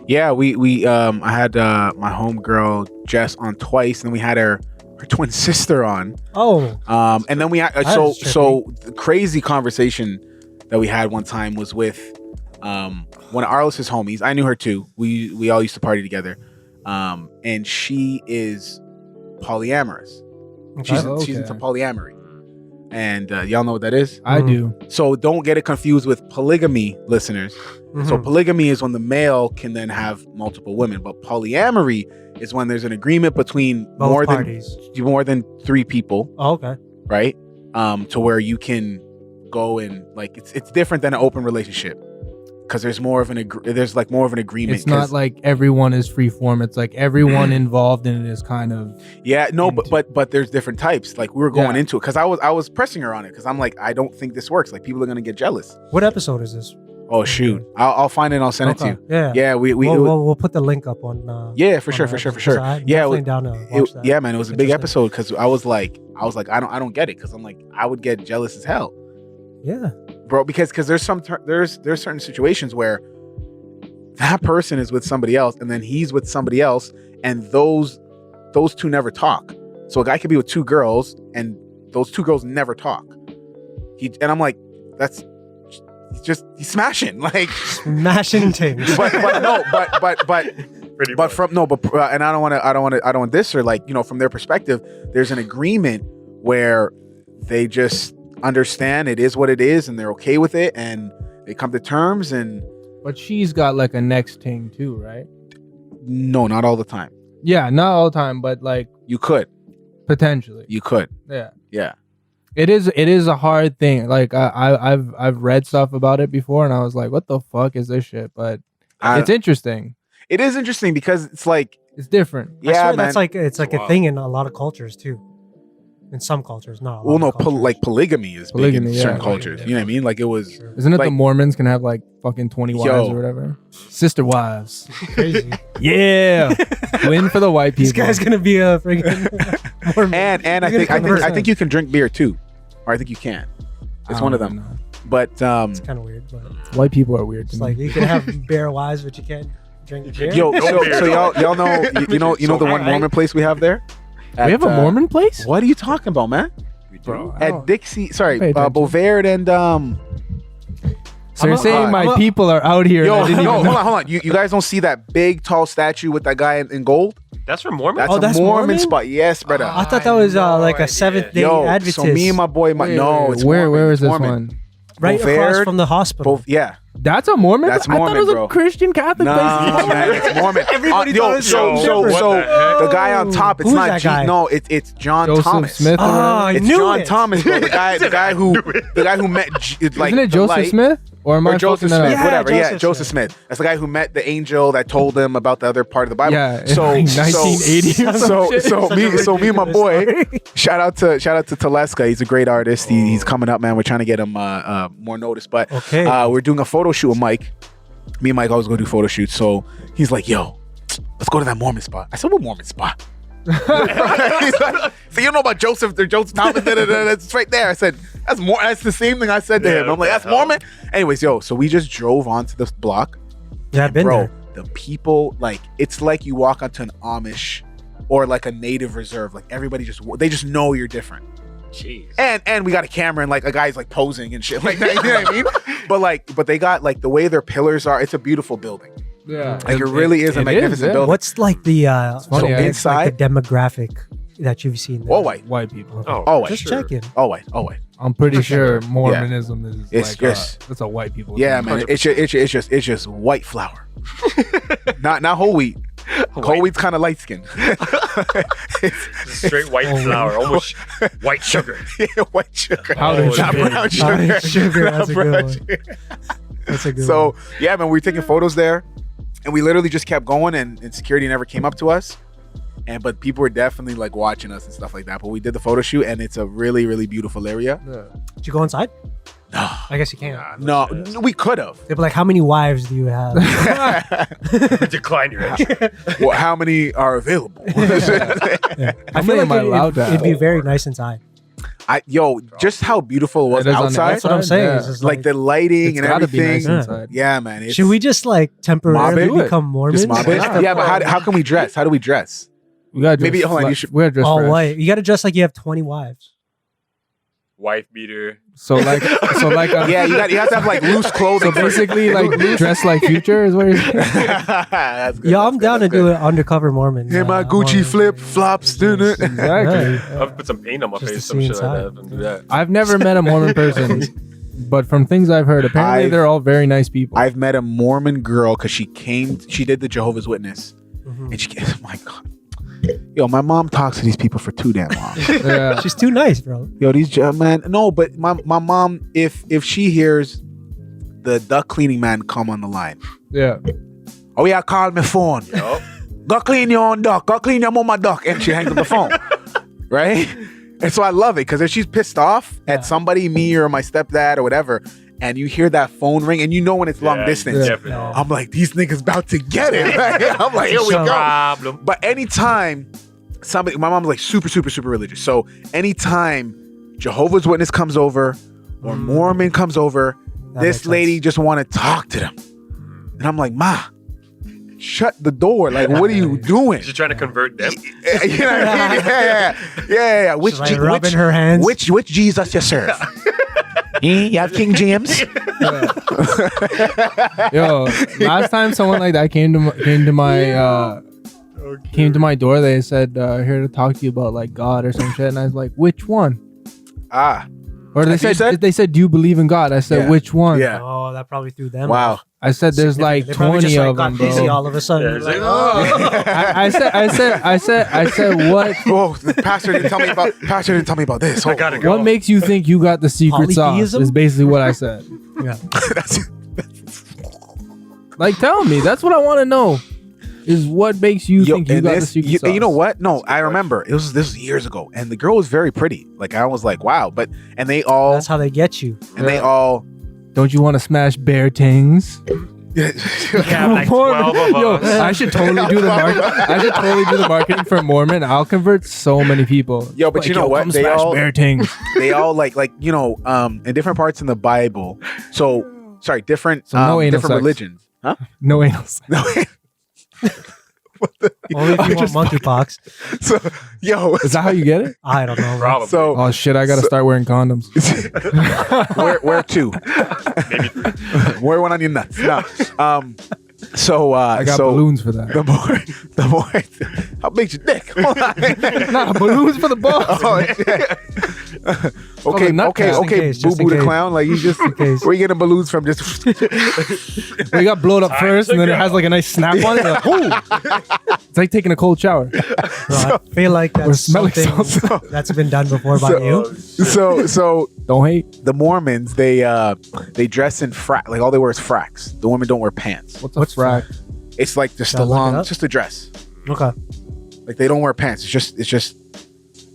yeah. We I had my homegirl Jess on twice, and then we had her twin sister on. Oh, And then we had so the crazy conversation that we had one time was with one of Arliss's homies. I knew her too. We all used to party together. And she is polyamorous. okay. She's into polyamory. And y'all know what that is? I do. So don't get it confused with polygamy, listeners. So Mhm. polygamy is when the male can then have multiple women, but polyamory is when there's an agreement between Both more parties. than 3 people, Oh, okay. right? To where you can go and like it's different than an open relationship because there's more of there's like more of an agreement. It's not like everyone is free form. It's like everyone involved in it is kind of. Yeah, no, but there's different types. Like we were going Yeah. into it because I was pressing her on it because I'm like I don't think this works. Like people are gonna get jealous. What episode is this? Oh shoot, I'll find it and I'll send it to you. Yeah. Yeah, We'll put the link up on. yeah, for on sure, the for sure, for episode. sure. I'm Yeah, definitely down to watch that. yeah, man, it was a big Interesting. episode because I was like I don't get it because I'm like I would get jealous as hell, Yeah. bro. Because there's certain situations where that person is with somebody else and then he's with somebody else and those two never talk. So a guy could be with 2 girls and those 2 girls never talk. And I'm like, he's smashing like Smashing things. but and I don't want this or like from their perspective there's an agreement where they just understand it is what it is and they're okay with it and they come to terms and But she's got like a next thing too, right? no, not all the time. Yeah, not all the time, but like You could potentially. yeah. It is a hard thing. Like I've read stuff about it before, and I was like, "What the fuck is this shit?" But it's interesting. It is interesting because it's like It's different. I yeah, swear man. that's like it's like a thing in a lot of cultures too. In some cultures, not a lot. Well, no, of cultures. like polygamy is Polygamy, big in yeah. certain cultures. You know what I mean? Like it was. Isn't it Like- the Mormons can have like fucking 20 wives Yo. or whatever? Sister wives. crazy. Yeah. Win for the white people. This guy's gonna be a freaking Mormon. And I He's gonna think convert. you can drink beer too, or I think you can. It's I one of don't them. know. But It's kind of weird, but White people are weird to it's me. like you can have bear wives, but you can't drink beer. yo, No so, beer, so no. y'all know you know the one Mormon place we have there. we have a Mormon place? What are you talking about, man? Bro, I At don't- Dixie, sorry, Pay attention. Bovaird and So you're saying my God. people are out here. and I didn't even hold know. on. You guys don't see that big tall statue with that guy in gold? That's from Mormon. That's Oh, a that's Mormon Mormon? spot. Yes, brother. I thought that was no like a idea. Seventh Day Yo, Adventist. so me and my boy, Wait, it's where Mormon, is it's this Mormon. one? right across Bovaird, from the hospital. Yeah. That's a Mormon. That's I thought Mormon, it was bro. a Christian Catholic place. Nah, man, it's Mormon. Everybody Yo, thought it was so different. What the heck? the guy on top, it's Who's not that guy? No, it's John Joseph Thomas. Smith. Or Oh, whatever? I It's knew John it. Thomas, bro. The guy who met like Isn't it the Joseph light. Smith? Or am I Or Joseph fucking that Smith, up? whatever. Yeah, Yeah, Joseph Joseph Smith. That's the guy who met the angel that told him about the other part of the Bible. Yeah, in So like 1980 or some shit. so me and my boy. Story. Shout out to Teleska. He's a great artist. He's coming up, man. We're trying to get him more notice. But Okay. we're doing a photo shoot with Mike. Me and Mike always go do photo shoots. So he's like, "Yo, let's go to that Mormon spot." I said, "What Mormon spot?" He's like, so you don't know about Joseph Thomas? It's right there. I said, That's the same thing I said to him. I'm like, "That's Mormon." Anyways, yo, so we just drove onto this block. Yeah, I've been Bro, there. the people, like, it's like you walk onto an Amish or like a native reserve. Like everybody they just know you're different. Jeez. And we got a camera and like a guy's like posing and shit like that. You know what I mean? But they got like the way their pillars are. It's a beautiful building. Yeah, Like it really is a magnificent building. What's like the funny, inside like the demographic that you've seen there? all white. white people. All white. Just checking. All white. All white. I'm pretty sure Mormonism is It's like just- it's a white people. Yeah, thing. man. It's just white flour. not whole wheat. Whole wheat's kind of light skin. Straight white flour, almost white sugar. Yeah, white sugar. Powdered Not sugar. brown sugar. Powdered sugar, Not that's a brown good one. sugar. That's a good So one. yeah, man, we were taking photos there, and we literally just kept going, and security never came up to us. But people were definitely like watching us and stuff like that. But we did the photo shoot, and it's a really, really beautiful area. Yeah. Did you go inside? No, I guess you can't. no, we could have. They'd be like, how many wives do you have? Decline your entry. Well, how many are available? I How feel many am I like allowed to it'd be have? very nice inside. Just how beautiful it was It is on the outside. That's what I'm Outside, saying. yeah. It's just Like the lighting It's and gotta be everything. nice inside. Yeah, man. It's, Should we just like temporarily Mob it? become Mormons? just mob it? Yeah. Yeah, but how can we dress? How do we dress? We gotta Maybe- dress hold on, fla- you should- we gotta dress All fresh. white. You got to dress like you have 20 wives. Wife beater. So like Yeah, you have to have like loose clothing. So basically, like dress like Future is what you're saying. That's good. Yeah, that's I'm good, down to that's do good. an undercover Mormon. Hey, my Gucci Mormon. flip flops, doing it. Exactly. I'll put some paint on my Just to face, some see shit like inside. that. And do that. I've never met a Mormon person, but from things I've heard, apparently I've- they're all very nice people. I've met a Mormon girl because she did the Jehovah's Witness, Mhm. and oh my God, yo, my mom talks to these people for too damn long. yeah. She's too nice, bro. Yo, man, no, but my mom, if she hears the duck cleaning man come on the line, Yeah. oh yeah, call my phone. Yup. Go clean your own duck. Go clean your mama duck. And she hangs up the phone. Right? And so I love it because if she's pissed off Yeah. at somebody, me or my stepdad or whatever, and you hear that phone ring and you know when it's long Yeah, distance, Yeah. definitely. Yeah. I'm like, these niggas about to get it. Right? I'm like, here we So- go. Problem. But anytime my mom's like super, super, super religious. So anytime Jehovah's Witness comes over or Mormon comes over, That this makes lady sense. just want to talk to them. And I'm like, Ma, shut the door. Like, what are you doing? She's trying to convert them. You know what I mean? Yeah. Which, She's like rubbing her hands. which Jesus you serve? You have King James? Yo, last time someone like that came to my door, they said, "Here to talk to you about like God or some shit," and I was like, "Which one?" Ah, Or they That's what you said, said? "Do you believe in God?" I said, Yeah. "Which one?" yeah. Oh, that probably threw them. Wow. off. I said, "There's like They probably 20 just, like, of got them, busy bro." all of a sudden. Yeah, it's Like, like, oh. I said, what? Oh, the pastor didn't tell me about this. I gotta go. What makes you think you got the secret sauce? Polytheism? Is basically what I said. Yeah. That's, Like, tell me. That's what I want to know. Is what makes you think you and got the this, secret sauce? you know what? No, I remember. This was years ago, and the girl was very pretty. Like I was like, wow. And they all That's how they get you. they all. Don't you want to smash bear tings? Yeah, like 12 of Yo, us. I should totally do the marketing for Mormon. I'll convert so many people. Yo, but Like, you know what? Come They smash all- bear tings. They all like in different parts in the Bible. So sorry, different So no anal different sex. religions. Huh? No anal sex. No. Only if you want monkeypox. So Is that how you get it? I don't know. bro. Probably. so Oh shit! I gotta start wearing condoms. where two? Maybe 3. Wear one on your nuts. No. So I got so balloons for that. the more how big's your dick? Hold on. Nah, balloons for the balls. Oh, shit. Okay, the nut okay, count. okay, Just Boo in Boo the case. clown. Like you just case. where you getting balloons from? Just We got blown up Time first, to and then it go. has like a nice snap on it. Like, ooh. It's like taking a cold shower. Bro, I feel like We're that's smelling something something. that's been done before by you. so Don't hate. the Mormons they dress in frack. Like all they wear is fracks. The women don't wear pants. What's What's a frack? It's like just Should I a look it long, up? it's just a dress. Okay. Like they don't wear pants. It's just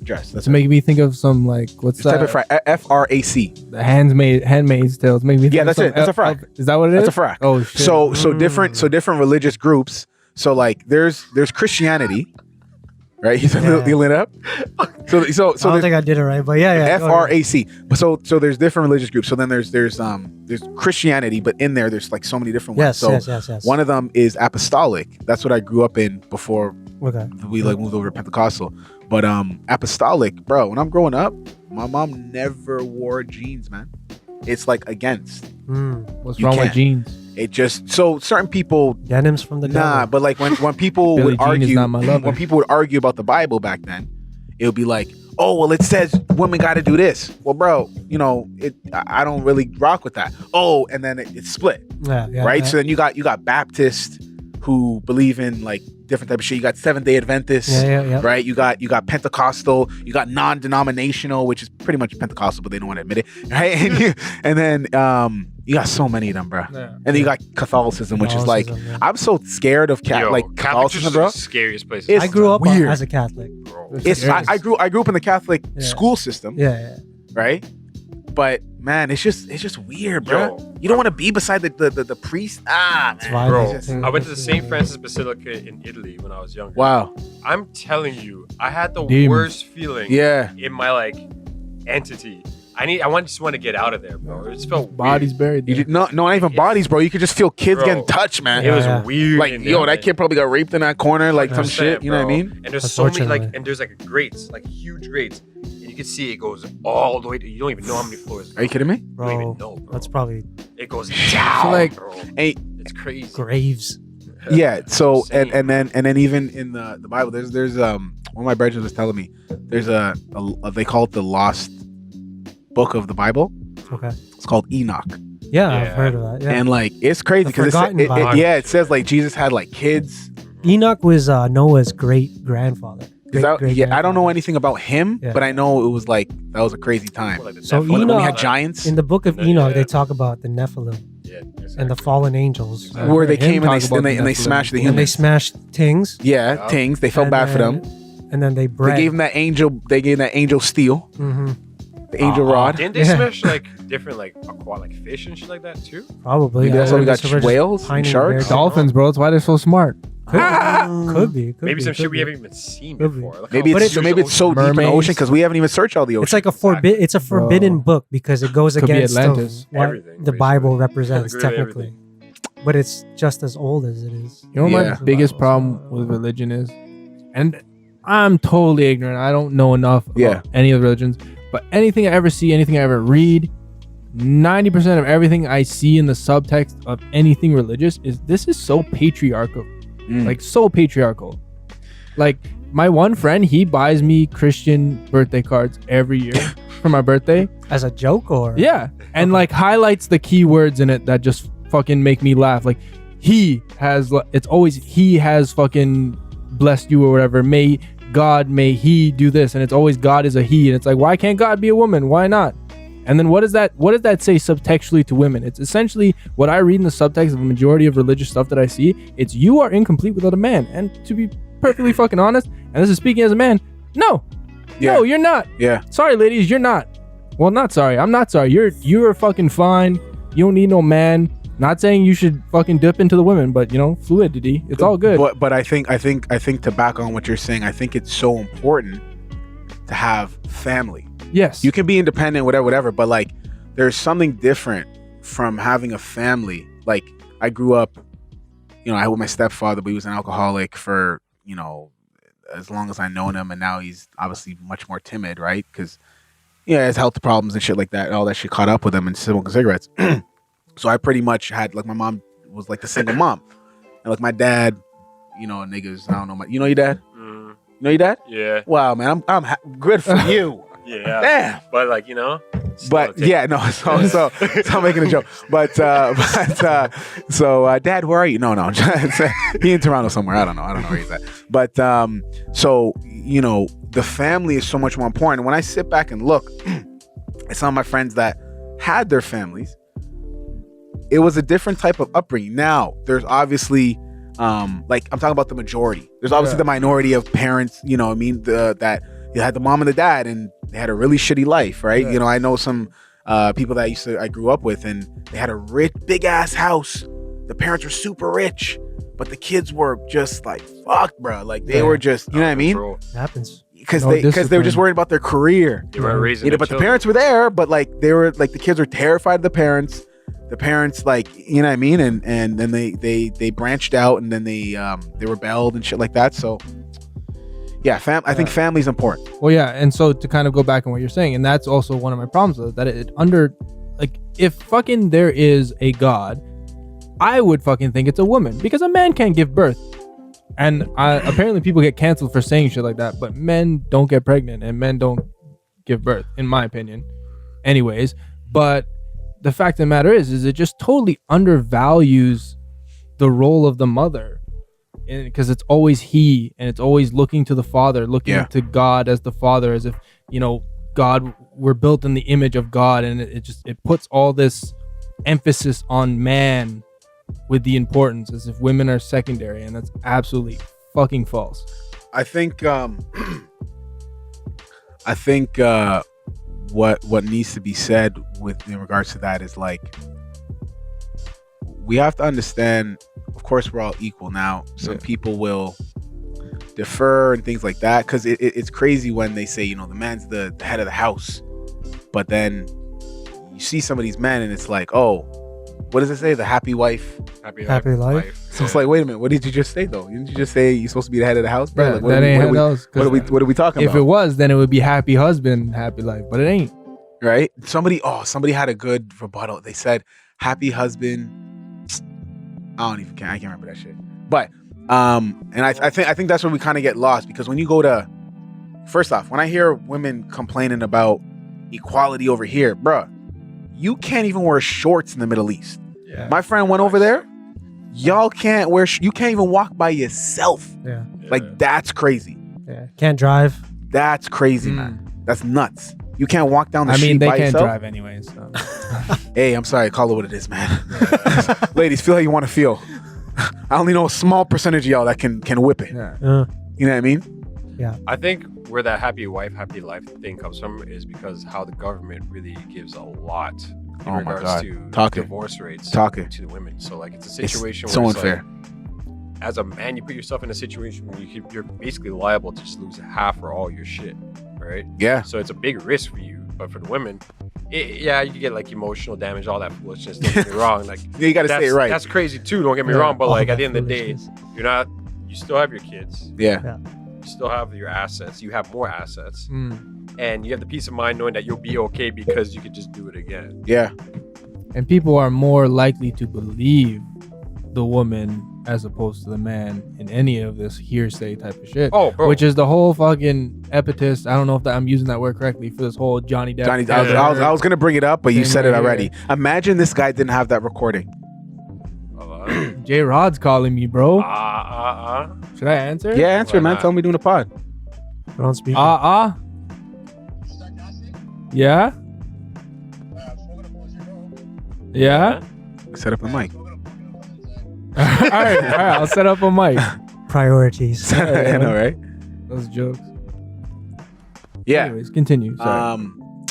dress. That's It's making me think of some like what's Just type that? of frack. FRAC. The Handmaid's Tale. It's making me think Yeah, of that's some it. That's a frack. Is that what it is? That's a frack. Oh shit. So different religious groups. So like there's Christianity, right? Yeah. You lit up. So I don't there's think I did it right, but yeah. go ahead. FRAC. But so there's different religious groups. So then there's Christianity, but in there there's like so many different ones. Yes, So yes. one of them is apostolic. That's what I grew up in before Okay. We like moved over to Pentecostal, but apostolic, bro. When I'm growing up, my mom never wore jeans, man. It's like against. What's You wrong with can't. jeans? It just so certain people. Denims from the Nah, devil. but like when people Billie would Jean is argue, not my lover. when people would argue about the Bible back then, it would be like, oh well, it says women got to do this. Well, bro, you know, I don't really rock with that. Oh, and then it's split, Yeah, right? yeah. So then you got Baptists who believe in like different type of shit. You got Seventh-day Adventists, Yeah. right? You got Pentecostal. You got non-denominational, which is pretty much Pentecostal, but they don't want to admit it, right? And then you got so many of them, bro. Yeah. And then you got Catholicism, which is like Catholicism, yeah. I'm so scared of Catholicism, bro. The scariest place. It's I grew up weird. as a Catholic. Bro. It's I grew up in the Catholic Yeah. school system, Yeah. right? But man, it's just weird, bro. Yo. You don't want to be beside the priest. Man. It's violent. Bro, It's I went to the St. Francis Basilica in Italy when I was younger. Wow. I'm telling you, I had the Demons. worst feeling Yeah. in my like entity. Just want to get out of there, bro. It just felt Bodies buried. You There. did not even bodies, bro. You could just feel kids Bro. getting touched, man. Weird. It was Yeah. weird. Like, in yo, there, that man. kid probably got raped in that corner, like some 100%, shit. You know what I bro. mean? And there's so many Unfortunately. and there's like grates, like huge grates, and you can see it goes all the way. You don't even know how many floors. Are you kidding me? You don't even Bro, know, bro. that's probably It goes down, like, bro. Hey, It's crazy. graves. yeah. So Insane. and then even in the Bible, there's one of my brothers was telling me there's a they call it the lost book of the Bible. Okay. It's called Enoch. Yeah, I've Yeah. heard of that. Yeah. And like it's crazy The because forgotten it, Bible. it says like Jesus had like kids. Enoch was Noah's great grandfather. I don't know anything about him, Yeah. but I know it was like that was a crazy time. Like the So Nephilim. When we Enoch- had giants, In the book of Yeah. Enoch, they talk about the Nephilim Yeah, and the exactly. fallen angels. I've where heard they him came and talk about they the smashed the Nephilim. And they humans. smashed things. Yeah, Yeah. things. They felt and bad for then- them. And then they bred. They gave them that angel. They gave that angel steel, Mhm. the angel rod. Didn't they Yeah. smash like different like aquatic fish and shit like that too? Probably. Maybe that's yeah. why we got So we're just whales and pining sharks. there. Dolphins, bro. That's why they're so smart. Could be. Maybe be, some could shit we be. haven't even seen Could be. before. Like Maybe how it's huge maybe the it's so ocean deep in the Mermaids. ocean because we haven't even searched all the ocean. It's like it's a forbidden book because it goes Could be against Atlantis. what Everything, the basically. Bible represents Agree with technically. But it's just as old as it is. You know what Yeah. my biggest problem with religion is? And I'm totally ignorant. I don't know enough about Yeah. any of the religions. But anything I ever see, anything I ever read, 90% of everything I see in the subtext of anything religious this is so patriarchal. Mm. Like so patriarchal. Like my one friend, he buys me Christian birthday cards every year for my birthday. As a joke or Yeah. And like highlights the keywords in it that just fucking make me laugh. Like it's always he has fucking blessed you or whatever. May he do this. And it's always God is a he. And it's like, why can't God be a woman? Why not? And then what does that say subtextually to women? It's essentially what I read in the subtext of a majority of religious stuff that I see. It's you are incomplete without a man. And to be perfectly fucking honest, and this is speaking as a man, no, you're not. Yeah. Sorry, ladies, you're not. Well, not sorry. I'm not sorry. You're fucking fine. You don't need no man. Not saying you should fucking dip into the women, but fluidity. It's all good. But I think to back on what you're saying, I think it's so important to have family. Yes. You can be independent, whatever, but like there's something different from having a family. Like I grew up, I had with my stepfather, but he was an alcoholic for, as long as I known him, and now he's obviously much more timid, right? Because he has health problems and shit like that, and all that shit caught up with him and smoking cigarettes. So I pretty much had like my mom was like the single mom, and like my dad, niggas, I don't know, you know your dad? Mm, You know your dad? yeah, Wow, man, I'm good for you. yeah. Damn. But like But yeah, no. So I'm making a joke. But Dad, where are you? No. He in Toronto somewhere. I don't know where he's at. But so the family is so much more important. And when I sit back and look at some of my friends that had their families, it was a different type of upbringing. Now there's obviously like I'm talking about the majority. There's obviously the minority of parents. That you had the mom and the dad, and they had a really shitty life, right? Yeah. I know some people that I grew up with, and they had a rich, big ass house. The parents were super rich, but the kids were just like fuck, bro. Like they were just, you know what I mean? It happens. Because No they were just discipline. worried about their career. They weren't raising But the parents were there, but like they were like the kids were terrified of the parents. The parents, like, you know what I mean, and then they branched out, and then they rebelled and shit like that. So Yeah, I think family's important. Well, yeah, and so to kind of go back on what you're saying, and that's also one of my problems with it, that it like, if fucking there is a God, I would fucking think it's a woman, because a man can't give birth. And apparently people get canceled for saying shit like that, but men don't get pregnant and men don't give birth, in my opinion. Anyways, but the fact of the matter is it just totally undervalues the role of the mother, because it's always he, and it's always looking to the father, looking to God as the father, as if, you know, God, we're built in the image of God, and it puts all this emphasis on man with the importance, as if women are secondary, and that's absolutely fucking false. I think what needs to be said in regards to that is, like, we have to understand, of course, we're all equal now. Some people will defer and things like that, because it's crazy when they say, you know, the man's the head of the house, but then you see some of these men and it's like, oh, what does it say? The happy wife, happy life. So it's like, wait a minute, what did you just say though? Didn't you just say you're supposed to be the head of the house, bro? Yeah, Like, that ain't head of the house. What are we talking about? If it was, then it would be happy husband, happy life, but it ain't. Right? Somebody had a good rebuttal. They said happy husband. I can't remember that shit. But and I think that's where we kind of get lost, because when you go to, first off, when I hear women complaining about equality over here, bruh, you can't even wear shorts in the Middle East. Yeah. My friend went over there. Y'all can't wear. You can't even walk by yourself. Yeah. Like, that's crazy. Yeah. Can't drive. That's crazy, man. That's nuts. You can't walk down the street. I mean, they by can't yourself. drive anyways. So. Hey, I'm sorry. Call it what it is, man. Ladies, feel how you want to feel. I only know a small percentage of y'all that can whip it. Yeah. You know what I mean? Yeah. I think where that happy wife, happy life thing comes from is because how the government really gives a lot in regards to divorce rates to the women. So, like, it's a situation it's where so unfair. Like, as a man, you put yourself in a situation where you're basically liable to just lose half or all your shit, right? Yeah. So it's a big risk for you. But for the women, you get like emotional damage, all that foolishness. Don't get me wrong. Like, you got to say it right. That's crazy too. Don't get me wrong. But like, at the end of the day, you still have your kids. Yeah. You still have your assets. You have more assets. And you have the peace of mind knowing that you'll be okay because you could just do it again. Yeah. And people are more likely to believe the woman as opposed to the man in any of this hearsay type of shit. Oh, bro. Which is the whole fucking epithet. I don't know if I'm using that word correctly for this whole Johnny Depp. I was gonna bring it up, but you said it already. Imagine this guy didn't have that recording. J Rod's calling me, bro. Should I answer? Yeah, answer, man. Tell me doing a pod. Put on speaker. Yeah. Yeah. Set up a mic. all right. I'll set up a mic. Priorities. I know, right? Those jokes. Yeah. Anyways, continue. Sorry.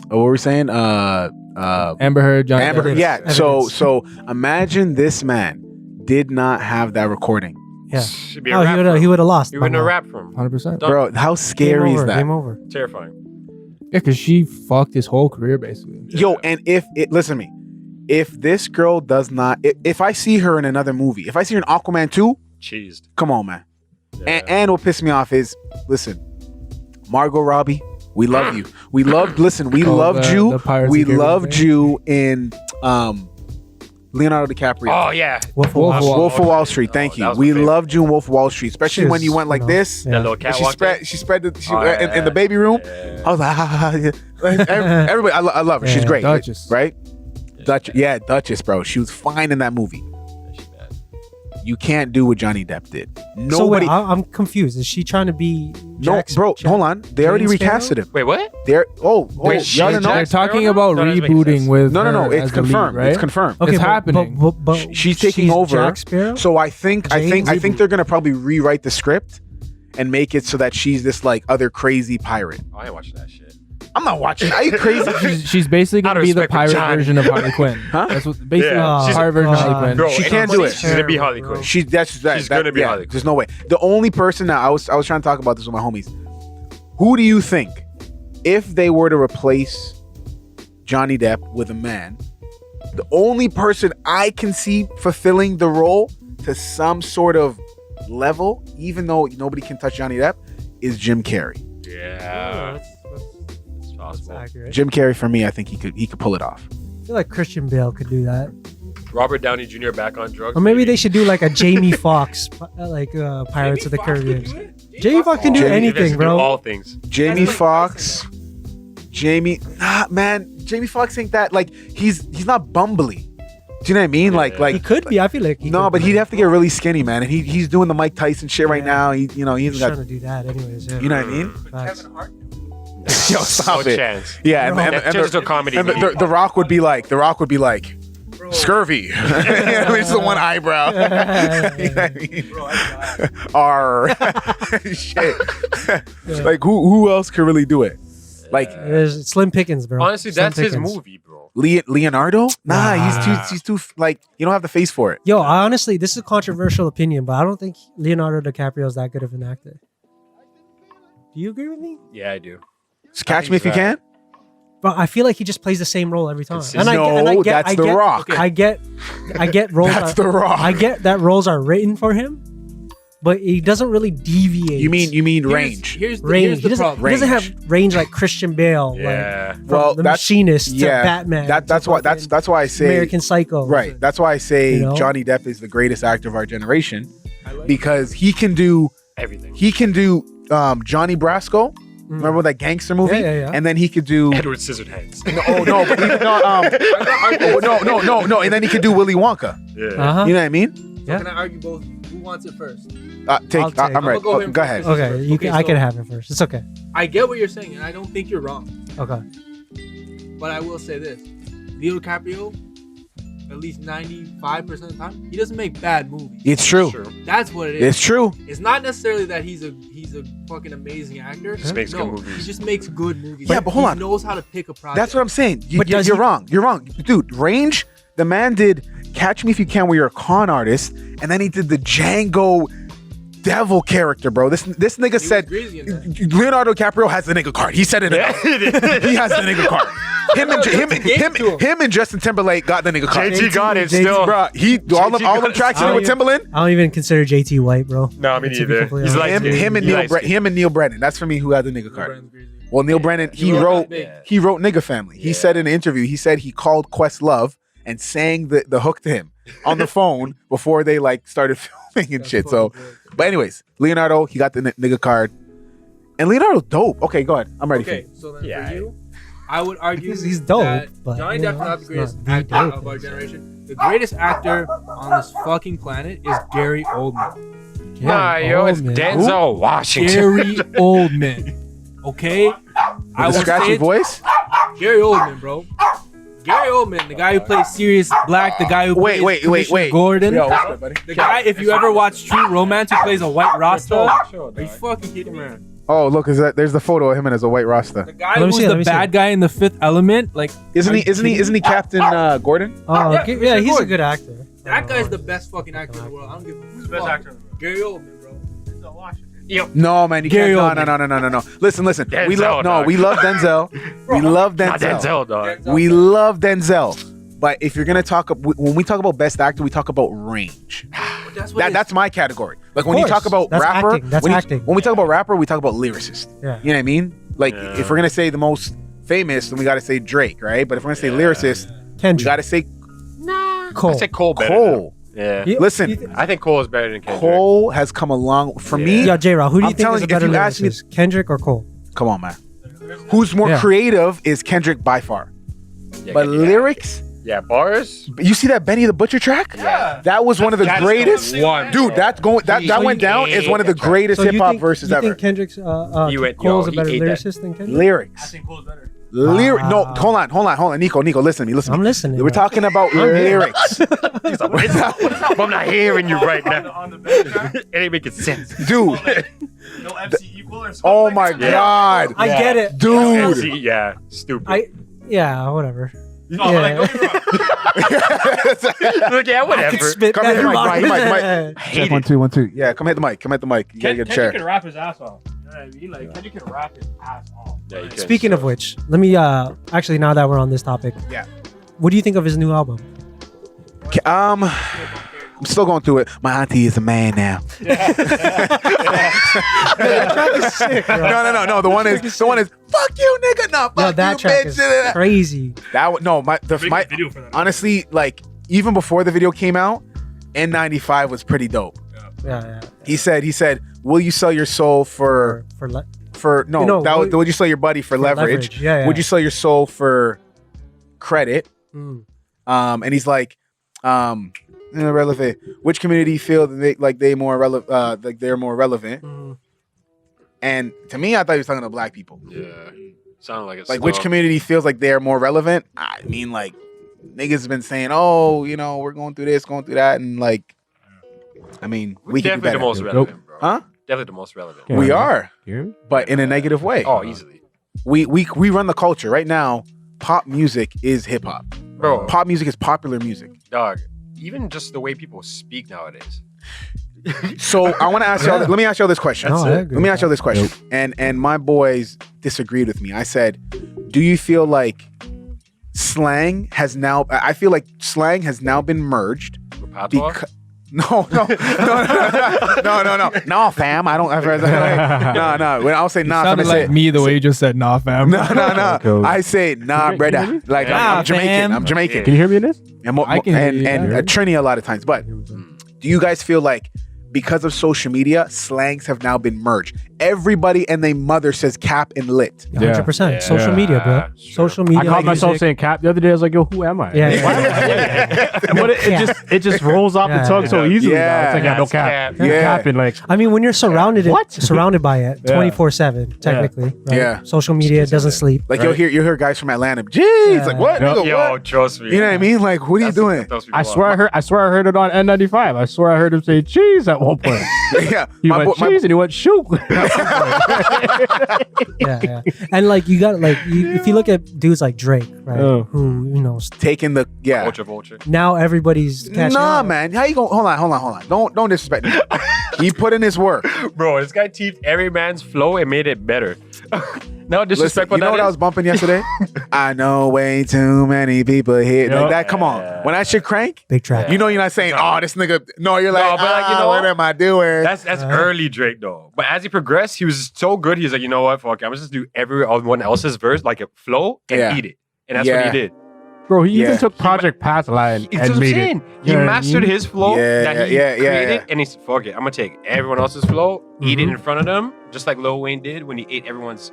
What were we saying? Amber Heard, Johnny Depp. Yeah. So imagine this man did not have that recording. Yeah. He would have lost. He wouldn't have rapped from 100%. Bro, how scary is that? Game over. Terrifying. Yeah, because she fucked his whole career, basically. Yo, and listen to me. If this girl does not, if I see her in another movie, if I see her in Aquaman 2, cheesed. Come on, man. Yeah. And what pissed me off is, listen, Margot Robbie, we love you. We loved you. We loved you in Leonardo DiCaprio. Oh yeah, Wolf of Wall Street. Thank you. We loved you in Wolf of Wall Street, especially when you went like this. That little catwalk. She spread in the baby room. Yeah. I was like, everybody, I love her. She's great, Duchess, right? Duchess, bro. She was fine in that movie. You can't do what Johnny Depp did. Nobody. So wait, I'm confused. Is she trying to be? Hold on. They already recasted him. Wait, what? They're y'all don't know. They're talking about rebooting with. No. It's confirmed. Lead, right? It's confirmed. Okay, it's happening. But she's taking over. Jack Sparrow? So I think they're gonna probably rewrite the script and make it so that she's this like other crazy pirate. I ain't watching that shit. I'm not watching. Are you crazy? She's basically gonna be the pirate version of Harley Quinn. Huh? That's what basically pirate version of Harley Quinn. Bro, she can't do it. She's gonna be Harley Quinn. She's gonna be Harley Quinn. There's no way. The only person that I was trying to talk about this with my homies. Who do you think, if they were to replace Johnny Depp with a man, the only person I can see fulfilling the role to some sort of level, even though nobody can touch Johnny Depp, is Jim Carrey. Yeah, that's possible. accurate. Jim Carrey, for me, I think he could pull it off. I feel like Christian Bale could do that. Robert Downey Jr. back on drugs. Or maybe they should do like a Jamie Foxx, Pirates of the Caribbean. Jamie Foxx can do anything, bro. All things. Jamie Foxx. Jamie Foxx ain't that, like, he's not bumbly. Do you know what I mean? Yeah. He could be. I feel like but he'd have to get really skinny, man. And he's doing the Mike Tyson shit right now. He's he's got, trying to do that anyways. Yeah. you know what I mean? Facts. Yo, stop No it. chance. Yeah, That turns into a comedy. and the Rock would be like, scurvy. It's the one eyebrow. You know what I mean? R. Shit. Like who else could really do it? Like There's Slim Pickens, bro. Honestly, Slim that's his Pickens. movie, bro. Leonardo? Nah, Nah. he's too like, you don't have the face for it. Yo, honestly, this is a controversial opinion, but I don't think Leonardo DiCaprio is that good of an actor. Do you agree with me? Yeah, I do. Just catch me if you can. But I feel like he just plays the same role every time. Consistent. That's The Rock. I get roles. That's The Rock. I get that roles are written for him, but he doesn't really deviate. You mean range? Here's range? the He problem. doesn't have range like Christian Bale. Yeah. Like, from Well, the that's- Machinist to Yeah, Batman. that's to why fucking that's why I say American Psycho. right. That's why I say You know? Johnny Depp is the greatest actor of our generation I like because he can do Everything. Johnny Brasco. Remember that gangster movie? Yeah. And then he could do Edward Scissorhands. no. And then he could do Willy Wonka. Yeah. Uh-huh. You know what I mean? Yeah. Can I argue both? Who wants it first? I'll take. I'm ready. I'll go him Go first. ahead. Okay, you Okay, can, I so- can have it first. It's okay. I get what you're saying, and I don't think you're wrong. Okay. But I will say this: Leo DiCaprio, at least 95% of the time, he doesn't make bad movies. It's true. That's what it is. It's true. It's not necessarily that he's a fucking amazing actor. Just makes good He movies. just makes good movies. Yeah, but hold he on. knows how to pick a project. That's what I'm saying. But does You're he- wrong. You're wrong. Dude, Range, the man did Catch Me If You Can where you're a con artist, and then he did the Django devil character, bro. This nigga He was said greasy in that. Leonardo DiCaprio has the nigga card. He said it enough. He has the nigga card. Him and Justin Timberlake got the nigga card. JT got it JT still. Bro, all them tracks he did with Timbaland. I don't even consider JT white, bro. No, me To be neither. completely He's honest. like Him and Neil Brennan. That's for me who had the nigga card. Brandon's greasy. Well, Neil Brennan, he wrote Nigga Family. He said in an interview, he said he called Questlove and sang the hook to him on the phone before they like started filming and shit. So, but anyways, Leonardo, he got the nigga card. And Leonardo's dope. Okay, go ahead. I'm ready Okay, for you. so then Yeah. for you, I would argue He's dope, that but, Johnny you know, Depp's not the it's greatest not the actor dope. of our generation. The greatest actor on this fucking planet is Gary Oldman. Nah, yo, it's Oldman. Denzel Washington. Gary Oldman. Okay? I With a will scratchy say it. voice? Gary Oldman, bro. Gary Oldman, the guy who plays Sirius Black, the guy who plays Commissioner Gordon. Yo, what's good, buddy? The guy, if you ever watch True Romance, who plays a white Rasta. Are you fucking kidding me? Oh, look, there's the photo of him as a white Rasta. The guy Let me who's see it, let the me see bad it. guy in The Fifth Element, like Isn't he Captain Gordon? Oh, Yeah, yeah, he's a Gordon. good actor. that guy's the best fucking actor in the world. I don't give a fuck. Gary Oldman, bro. No, man, you Gary can't. Oldman. No. Listen. Denzel, we love dog. Denzel. We love Not Denzel. Denzel, dog. We love Denzel. But if you're gonna talk, when we talk about best actor, we talk about range. That's what That's my category. Like when you course. talk about That's rapper, acting. That's when, acting. when we talk about rapper, we talk about lyricist. Yeah. You know what I mean? Like Yeah. if we're gonna say the most famous, then we gotta say Drake, right? But if we're gonna say lyricist, we Kendrick. gotta say Cole. I say Cole better. Cole. Yeah. You- Listen, you th- I think Cole is better than Kendrick. Cole has come along for me. Yo, J-Rob, who do you I'm think telling is a you, if better you ask me- lyricist? Kendrick or Cole? Come on, man. Who's more Yeah. creative is Kendrick by far. Yeah, But yeah. lyrics, Yeah, bars. you see that Benny the Butcher track? Yeah. That was one of the That's greatest. the one, Dude, bro. that So went you- down as one of the greatest So hip hop verses you ever. think Kendrick's He went- Cole's yo, a better he ate that. lyricist than Kendrick? Lyrics. Cole's better. Lyric. No, Wow. hold on. Nico, listen to me. I'm listening. We're bro. talking about I'm here. lyrics. I'm not hearing you right now. It ain't making sense. Dude. No FC equal or something. Oh my God. I get it. Dude. See, yeah, stupid. Yeah, whatever. No, Yeah. like, don't get me wrong. Look, yeah, whatever. Spit Come here, better. Mike. I hate Check it. 1 2 Yeah, come hit the mic. You gotta get a Kendrick chair. can rap his ass off. You know what I mean? Like, Kendrick can rap his ass off. Yeah, you can. Speaking of which, let me actually now that we're on this topic, Yeah. what do you think of his new album? I'm still going through it. My auntie is a man now. That track is sick, bro. No. The one is fuck you, nigga. No, fuck No, that you, track bitch. is crazy. My video for that. honestly, like even before the video came out, N95 was pretty dope. Yeah. He said, will you sell your soul would you sell your buddy for leverage? Yeah. Would you sell your soul for credit? And he's like, irrelevant. Which community feel that they're more relevant? And to me, I thought he was talking to black people. Yeah, sounded like it's like which community feels like they're more relevant? I mean, like niggas have been saying, oh, we're going through this, going through that, and like, I mean, we can do definitely better. the most relevant, bro. Huh? Definitely the most relevant. We are, Yeah. but in a negative way. Oh, easily, we run the culture right now. Pop music is hip hop, bro. Pop music is popular music, Dog. Even just the way people speak nowadays. So I want to ask y'all. Let me ask y'all this question. Let me ask y'all this question. And my boys disagreed with me. I said, do you feel like slang has now? I feel like slang has now been merged. No, fam. I don't. No. When I'll say nah, sounded like me the way you just said nah, fam. No. I say nah, brother. Like I'm Jamaican. I'm Jamaican. Can you hear me in this? And Trini a lot of times. But do you guys feel like because of social media, slangs have now been merged? Everybody and their mother says cap and lit. 100%. Social media, bro. Social media. I caught myself saying cap the other day. I was like, yo, who am I? But it just rolls off the tongue so easily. It's like, no cap. Capping, like. I mean, when you're surrounded by it 24/7, technically. Right? Yeah. Social media doesn't sleep. Like you'll hear guys from Atlanta. Jeez, like what? Nigga, Yo, what? trust me. You know what I mean? Like, what are you doing? I swear I heard it on N95. I swear I heard him say cheese at one point. Yeah. He went cheese and he went shoot. Yeah. And like you got if you look at dudes like Drake, right? Who taking the vulture. Now everybody's catching up. Man. How you going? Hold on. Don't disrespect me. He put in his work, bro. This guy teased every man's flow and made it better. No disrespect. Listen, you know what I was bumping yesterday? I know way too many people here. Like that. Come on. When that shit crank, big track. You know you're not saying, oh, this nigga. No, you're like, what am I doing? That's early Drake though. But as he progressed, he was so good. He's like, you know what? Fuck, I'm gonna just do everyone else's verse like a flow and eat it. And that's what he did. Bro, he even took Project Path line and made it. He mastered his flow that he created, and he's fuck it. I'm gonna take everyone else's flow, eat it in front of them, just like Lil Wayne did when he ate everyone's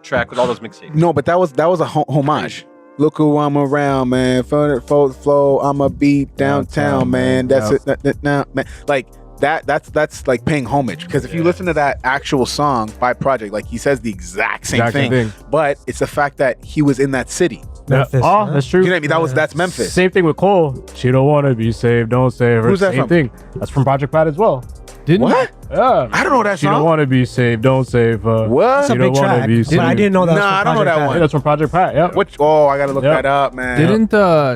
track with all those mixtapes. No, but that was a homage. Look who I'm around, man. Flow, I'm a beat downtown, man. That's it. Now, man. Like that's like paying homage, because if you listen to that actual song by Project, like he says the exact same thing, but it's the fact that he was in that city. Memphis. Oh, that's true. You know what I mean? That's Memphis. Same thing with Cole. She don't want to be saved, don't save her. Who's that Same from? thing. That's from Project Pat as well. What? Yeah. I don't know that She song. don't want to be saved, don't save her. What? That's a She big don't want to track. be But saved. I didn't know that. Nah, I don't know that one. Yeah, that's from Project Pat. Yeah. I gotta look that up, man.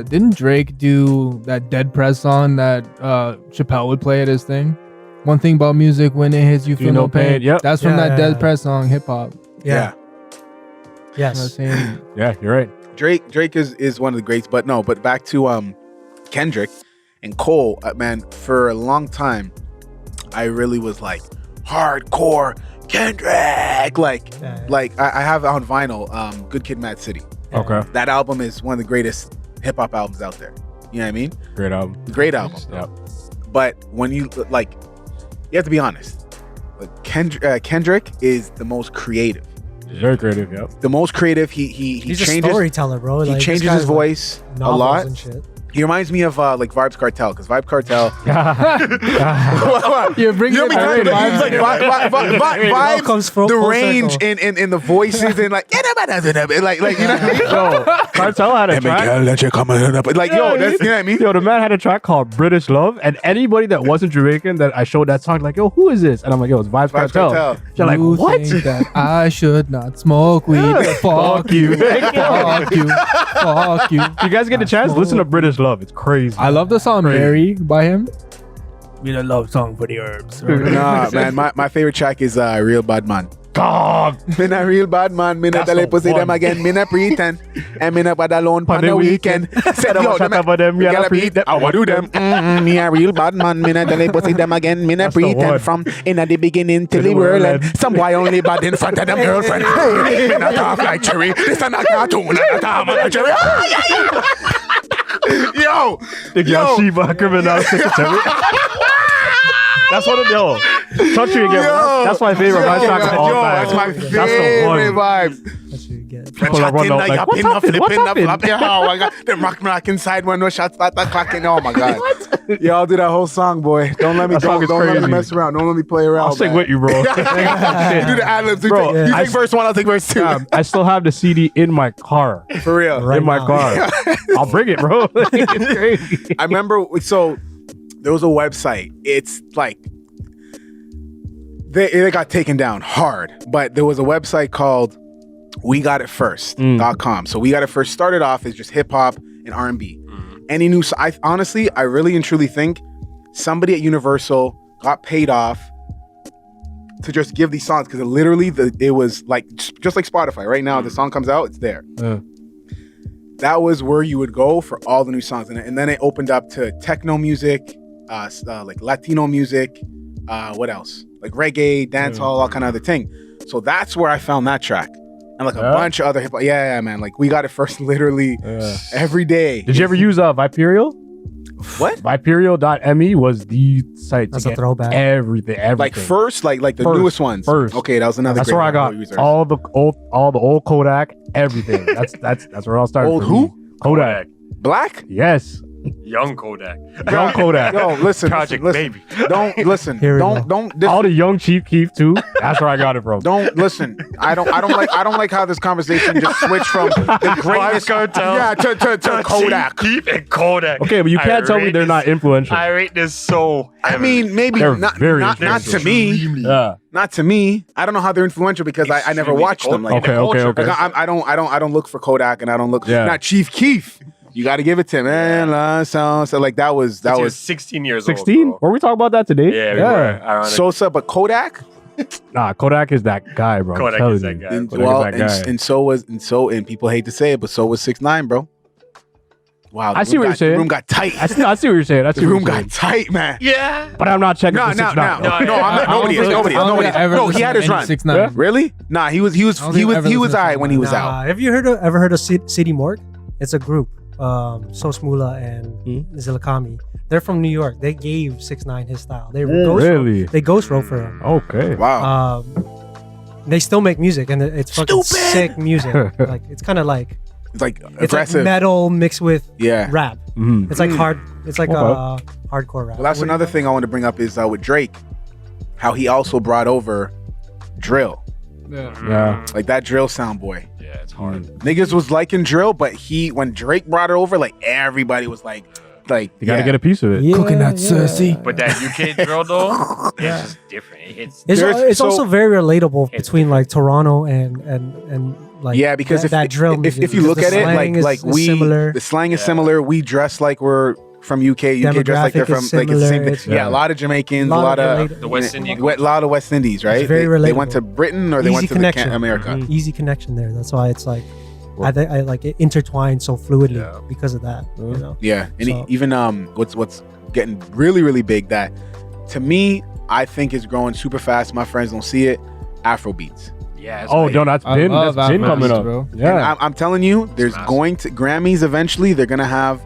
Didn't Drake do that Dead Press song that Chappelle would play at his thing? One thing about music, when it hits you feel no pain. Yep. That's from that Dead Press song, hip hop. Yeah. Yes. Yeah, you're right. Drake is one of the greats, but back to Kendrick and Cole, man. For a long time, I really was like hardcore Kendrick. I have on vinyl, Good Kid, Mad City. Okay. That album is one of the greatest hip hop albums out there. You know what I mean? Great album. Great album. Yep. But when you you have to be honest. Kendrick is the most creative. Very creative. Yep. The most creative. He's a storyteller, bro. He changes his voice a lot. And shit. He reminds me of Vibes Cartel, because Vibes Cartel. You're bringing Vibes, the range in the voices and like you know what I mean? Yo, Cartel had a track. That's you know what I mean? Yo, the man had a track called British Love, and anybody that wasn't Jamaican that I showed that song, like, yo, who is this? And I'm like, yo, it's Vibes Cartel. You're like, what? That I should not smoke weed. Fuck you. Fuck you. Fuck you. You guys get a chance? Listen to British Love. It's crazy. I love the song Mary by him. We a love song for the herbs. Nah, man, my favorite track is Real Bad Man. Dog. Me not real bad man. Me not tell you pussy them again. Me not pretend. And me not bad alone on the weekend. Said yo, shut up about them. You gotta beat them. I want do them. Me a real bad man. Me not tell you pussy them again. Me not pretend from in the beginning till the world end. Some boy only bad in front of them girlfriend. Hey, me not talk like Cherry. This is not cartoon. Not talk like Cherry. Yo, Yashiba criminal secretary. That's what it is. Touchy again. That's my favorite vibe track of all time. That's my favorite vibes. That's what you get. People are running out like, what's happening? What's happening? Oh my god, them rock inside when no shots start clacking. Oh my god. Yeah, I'll do that whole song, boy. Don't let me don't let me mess around. Don't let me play around. I'll sing with you, bro. You do the ad-libs. Bro, you take verse 1, I'll take verse 2. I still have the CD in my car. For real. Right in my now. car. I'll bring it, bro. It's crazy. I remember, so there was a website. It's like, they got taken down hard, but there was a website called WeGotItFirst.com. So We Got It First started off as just hip hop and R&B. Any new, I really and truly think somebody at Universal got paid off to just give these songs, because it was like just like Spotify. Right now, the song comes out, it's there. That was where you would go for all the new songs, and then it opened up to techno music, like Latino music, what else? Like reggae, dancehall, all kind of other thing. So that's where I found that track. And like a bunch of other hip hop. Yeah, man. Like We Got It First literally every day. Did you ever use Viperial? What? Viperial.me was the site That's to a get throwback. everything. Like first, like the First. newest ones. First. Okay, that was another. That's great where I one. got all the old Kodak, everything. That's where it all started. Old for who? me. Kodak. Black? Yes. Young Kodak. Young Kodak. Yo, listen. Project listen. Baby. Don't listen. Here we Don't. All the young Chief Keef too. That's where I got it from. Don't listen. I don't like how this conversation just switched from the greatest Cartel. Yeah, to Kodak. Keep and Kodak. Okay, but you can't tell me they're not influential. I rate this so. I mean, maybe They're not very to me. Yeah. Not to me. I don't know how they're influential because I never Extremely watched them like that. Okay. Like, I don't look for Kodak, and I don't look not Chief Keef. You got to give it to him, man. So like that was 16 years 16? old. Were we talking about that today? Yeah, we were. Ironically. Sosa, but Kodak. Nah, Kodak is that guy, bro. Kodak is that guy. And, Kodak is that guy. and people hate to say it, but so was 6ix9ine, bro. Wow, I see what you're saying. The room got tight. I see what you're saying. The room got tight, man. Yeah. But I'm not checking No, for 6ix9ine. I'm not. Nobody is. No, he had his run. 6ix9ine. Really? Nah, he was alright when he was out. Have you ever heard of City Morgue? It's a group. Sos Mula and Zilakami. They're from New York. They gave 6ix9ine his style. They ghost wrote for him. Okay. Wow. They still make music, and it's fucking sick music. Like it's kind of like It's like it's like aggressive. metal mixed with rap. Mhm. It's like hard. It's like Okay. hardcore rap. Well, that's another thing I want to bring up is with Drake, how he also brought over drill. Yeah. Like that drill sound, boy. Yeah, it's hard. Niggas was liking drill, but when Drake brought it over, like everybody was like You gotta get a piece of it. Yeah, Coconut Cersei. But that UK drill though, it's just different. It hits. It's also very relatable between like Toronto and like because that drill if music, you look because at the it slang like is we similar. the slang is similar. We dress like we're from UK dress like they're Demographic from is like it's the same similar. thing. Yeah, a lot of Jamaicans, a lot of the West Indian. a lot of West Indies, right? It's very They relatable. went to Britain or they Easy went to connection. America. Easy connection there. That's why it's like I like it intertwined so fluidly Yeah. because of that. You know. Yeah, and So- even what's getting really really big that to me I think is growing super fast. My friends don't see it. Afro beats. Yeah. it's Oh, like- no, that's I been love coming Afrobeats, up. bro. Yeah. And I'm telling you, there's massive. going to Grammys eventually. They're gonna have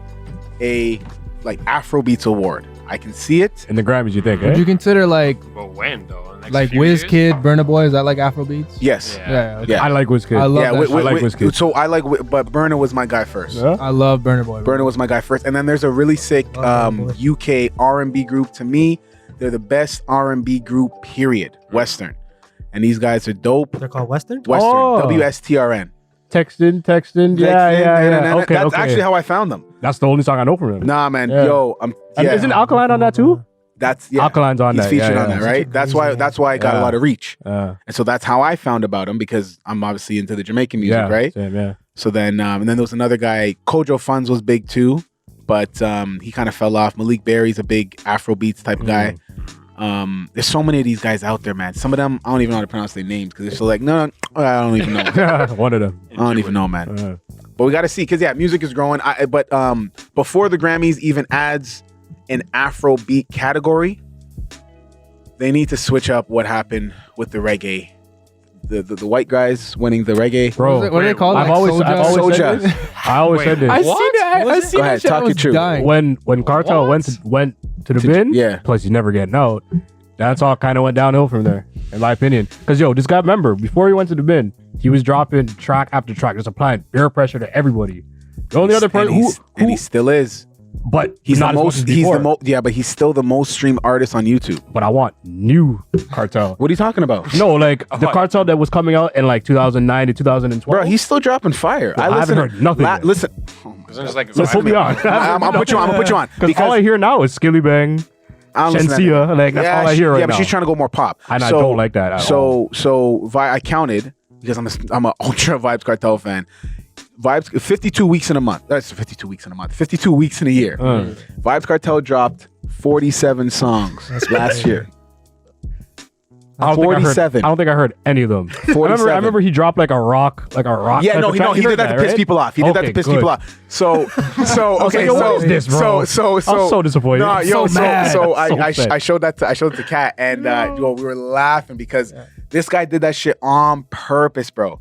a like Afrobeats award. I can see it. In the Grammys, you think, Would eh? you consider like But when though? In the next like few years? Wizkid, Burna Boy? Is that like Afrobeats? Yes. Yeah. Yeah. Yeah. I like Wizkid. I love Yeah, that. I like Wizkid. So I like, but Burna was my guy first. Yeah? I love Burna Boy. bro. Burna was my guy first, and then there's a really sick UK R&B group. To me, they're the best R&B group. Period. Western, and these guys are dope. They're called Western. Western, Oh. WSTRN. Texting. Yeah. Okay, That's okay. actually how I found them. That's the only song I know from him. Nah, man, Yeah. yo, And isn't Alkaline on that too? that's yeah. Alkaline's on He's that. featured yeah, on yeah. that, right? That's why I got a Yeah. lot of reach. And And so that's how I found about him because I'm obviously into the Jamaican music, right? Same, yeah. So then, and then there was another guy, Kojo Funds was big too, but he kind of fell off. Malik Berry's a big Afrobeats type guy. There's so many of these guys out there, man. Some of them I don't even know how to pronounce their names because they're so like, no, I don't even know. One of them. I don't even know, man. But we got to see because music is growing. But before the Grammys even adds an Afrobeat category, they need to switch up what happened with the reggae. The white guys winning the reggae. Bro, what do they call it? I've always said this. I always said this. I seen it. I seen Go ahead, that shit. talk I was it true. dying. When Cartel went to the bin, yeah. Plus he's never getting out. That's all kind of went downhill from there, in my opinion. Because this guy, remember, before he went to the bin, he was dropping track after track, just applying peer pressure to everybody. The only other person and he still is. But he's not the most. But he's still the most streamed artist on YouTube. But I want new Cartel. What are you talking about? No, like the Cartel that was coming out in like 2009 to 2012. Bro, he's still dropping fire. I haven't heard nothing. Listen, put me on. I'm gonna put you on. Because all I hear now is Skilly Bang, Shensia. Like that's all I hear right now. Yeah, but she's trying to go more pop. And I don't like that at all. So I counted because I'm a ultra Vibes Cartel fan. Vibes 52 weeks in a month. That's 52 weeks in a month. 52 weeks in a year. Vibes Cartel dropped 47 songs last year. 47. I don't think I heard any of them. I remember he dropped like a rock. Yeah, no, he did that to piss people off. He did that to piss people off. So okay, what is this, bro? I'm so disappointed. No, I showed it to Kat, and we were laughing because this guy did that shit on purpose, bro.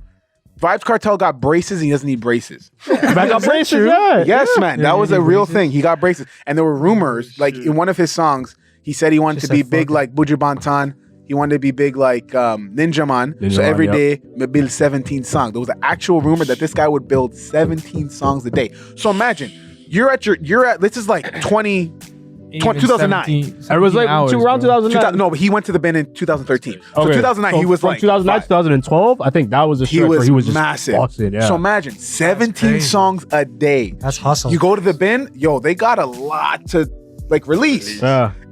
Vibes Cartel got braces and he doesn't need braces. I got braces, yeah. Yes, man. That was a real thing. He got braces. And there were rumors, like in one of his songs, he said he wanted to be big like Buju Banton. He wanted to be big like Ninja Man. So every day, me build 17 songs. There was an actual rumor that this guy would build 17 songs a day. So imagine, this is like 2009. It was like around 2009. No, but he went to the bin in 2013. Okay. So 2009, he was from like 2009 to 2012. I think that was a stretch where he was just massive. Busted, yeah. So imagine 17 songs a day. That's hustle. You go to the bin, they got a lot to like release.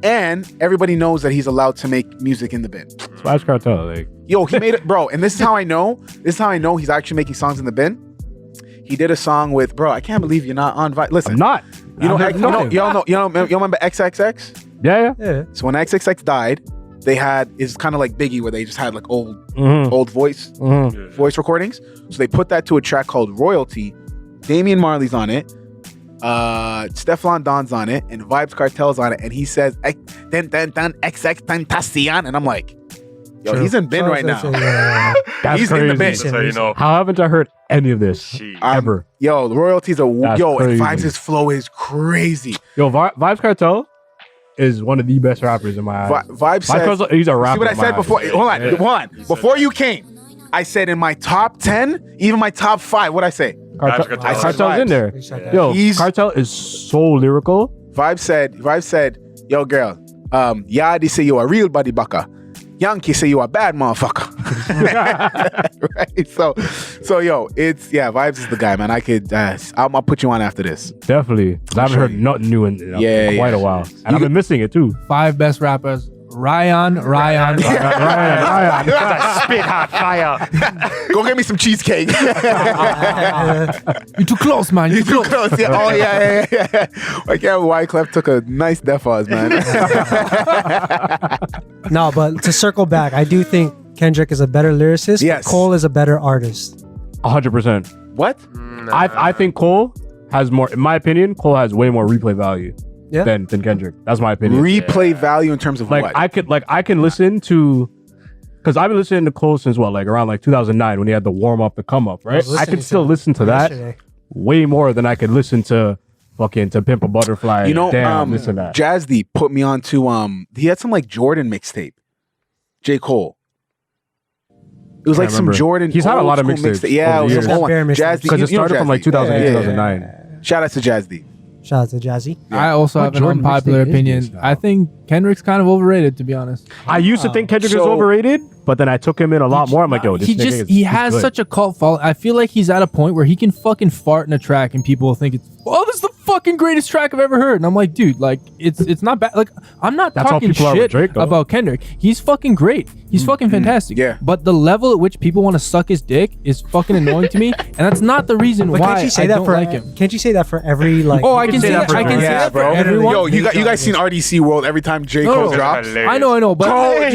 And everybody knows that he's allowed to make music in the bin. Vibes Cartel, like he made it, bro. And this is how I know. He's actually making songs in the bin. He did a song with, bro. I can't believe you're not on Vibes. Listen, I'm not. You remember XXX? Yeah. So when XXX died, they had it's kind of like Biggie where they just had like old voice recordings. So they put that to a track called Royalty. Damian Marley's on it. Stefflon Don's on it, and Vibes Cartel's on it, and he says XX Tentacion, and I'm like, he's in bin right now. That's he's crazy. in the bin. That's how you know. How haven't I heard any of this ever? The Royalty's and crazy. Vibes' flow is crazy. Vibes Cartel is one of the best rappers in my eyes. Vibes says, he's a rapper. See what I said before? Hold on. Before you came, I said in my top 10, even my top 5, what'd I say? Cartel's in there. Cartel is so lyrical. Vibes said, yo, girl, Yadi say you a real body bucker. Yankee say you a bad motherfucker. Right? So Vibes is the guy, man. I'll put you on after this. Definitely. I haven't heard nothing new in quite a while. And I've been missing it too. 5 best rappers. Ryan. Spit hot fire. Go get me some cheesecake. You're too close, man. You're too close. Yeah. Oh, yeah. I can't Wyclef took a nice death for us, man. No, but to circle back, I do think Kendrick is a better lyricist. Yes. Cole is a better artist. 100%. What? I think Cole has more, in my opinion, Cole has way more replay value. Than Kendrick. That's my opinion. Replay value in terms of like what? I can listen to, because I've been listening to Cole since around 2009 when he had the warm up, the come up, right? I could still listen to that way more than I could listen to to Pimp a Butterfly. This and that. Jazzy put me on to he had some like Jordan mixtape. J. Cole. It was like some Jordan. He's had a lot of mixtapes. Yeah, it was a whole one. Jazzy, because it started from like 2008, 2009. Shout out to Jazzy. Shout out to Jazzy. I also have an unpopular opinion. I think Kendrick's kind of overrated, to be honest. I used to think Kendrick was overrated, but then I took him in a lot more. I'm like, this nigga he has such a cult following. I feel like he's at a point where he can fucking fart in a track and people will think this is the fucking greatest track I've ever heard. And I'm like, dude, like it's not bad. Like I'm not talking shit about Kendrick. He's fucking great. He's fucking fantastic. Yeah. But the level at which people want to suck his dick is fucking annoying to me, and that's not the reason why I don't like him. Can't you say that for every like? I can say that. I can say that for bro. everyone. Yo, you guys seen RDC World? Every time time J. Cole drops. I know, but I'm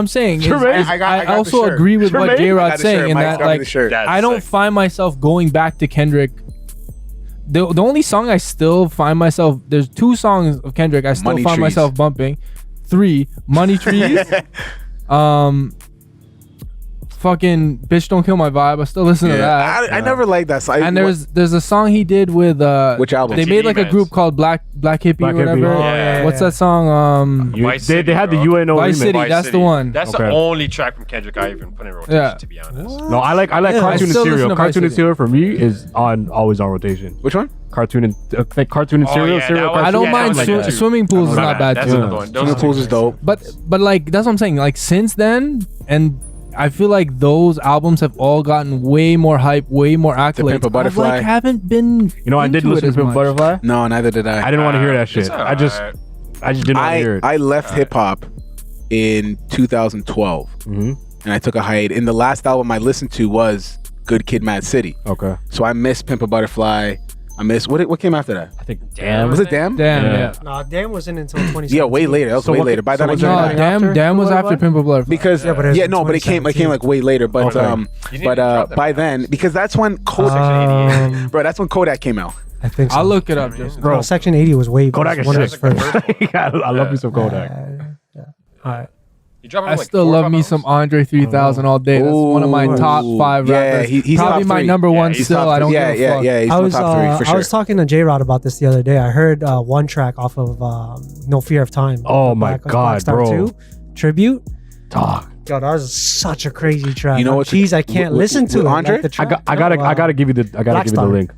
saying I also agree with what J-Rod's saying in that like I don't find myself going back to Kendrick. The only song I still find myself, there's 2 songs of Kendrick I still find myself bumping. 3, Money Trees. Fucking Bitch Don't Kill My Vibe. I still listen to that. I never liked that song. And there's a song he did with which album? They made like a group called Black Hippie or whatever. What's that song? They had the UNO Vice remix. City. That's the one. That's the only track from Kendrick I even put in rotation. To be honest. No, I like Cartoon and Serial. Cartoon and Serial for me is always on rotation. Which one? Cartoon and Serial. Serial. I don't mind Swimming Pools is not bad too. Swimming Pools is dope. But like that's what I'm saying. Like since then, and I feel like those albums have all gotten way more hype, way more accolades. Pimp a Butterfly. I haven't been. I didn't listen to Pimp a Butterfly. No, neither did I. I didn't want to hear that shit. I just didn't want to hear it. I left hip hop in 2012, and I took a hiatus. And the last album I listened to was Good Kid, Mad City. Okay. So I missed Pimp a Butterfly. I missed what came after that? I think Damn. Was it Damn? Yeah. Nah, Damn wasn't until 2017. Yeah, way later. That was way later. By then, Damn was after Pimp a Butterfly. Because but it came like way later. But by then, because that's when Kodak, bro, that's when Kodak came out. I think so. I'll look it up, just bro. Section 80 was way Kodak is one of his first. I love me some Kodak. All right. I still love me some Andre 3000 all day. That's one of my top 5 rappers. He's probably my number 1 still. I don't give a fuck. Yeah, he's my top 3 for sure. I was talking to J-Rod about this the other day. I heard one track off of No Fear of Time. Oh my God, bro. 2 Tribute. Dog. Yo, that was such a crazy track. You know what? Jeez, I can't listen to it. Andre? Like I gotta give you the link.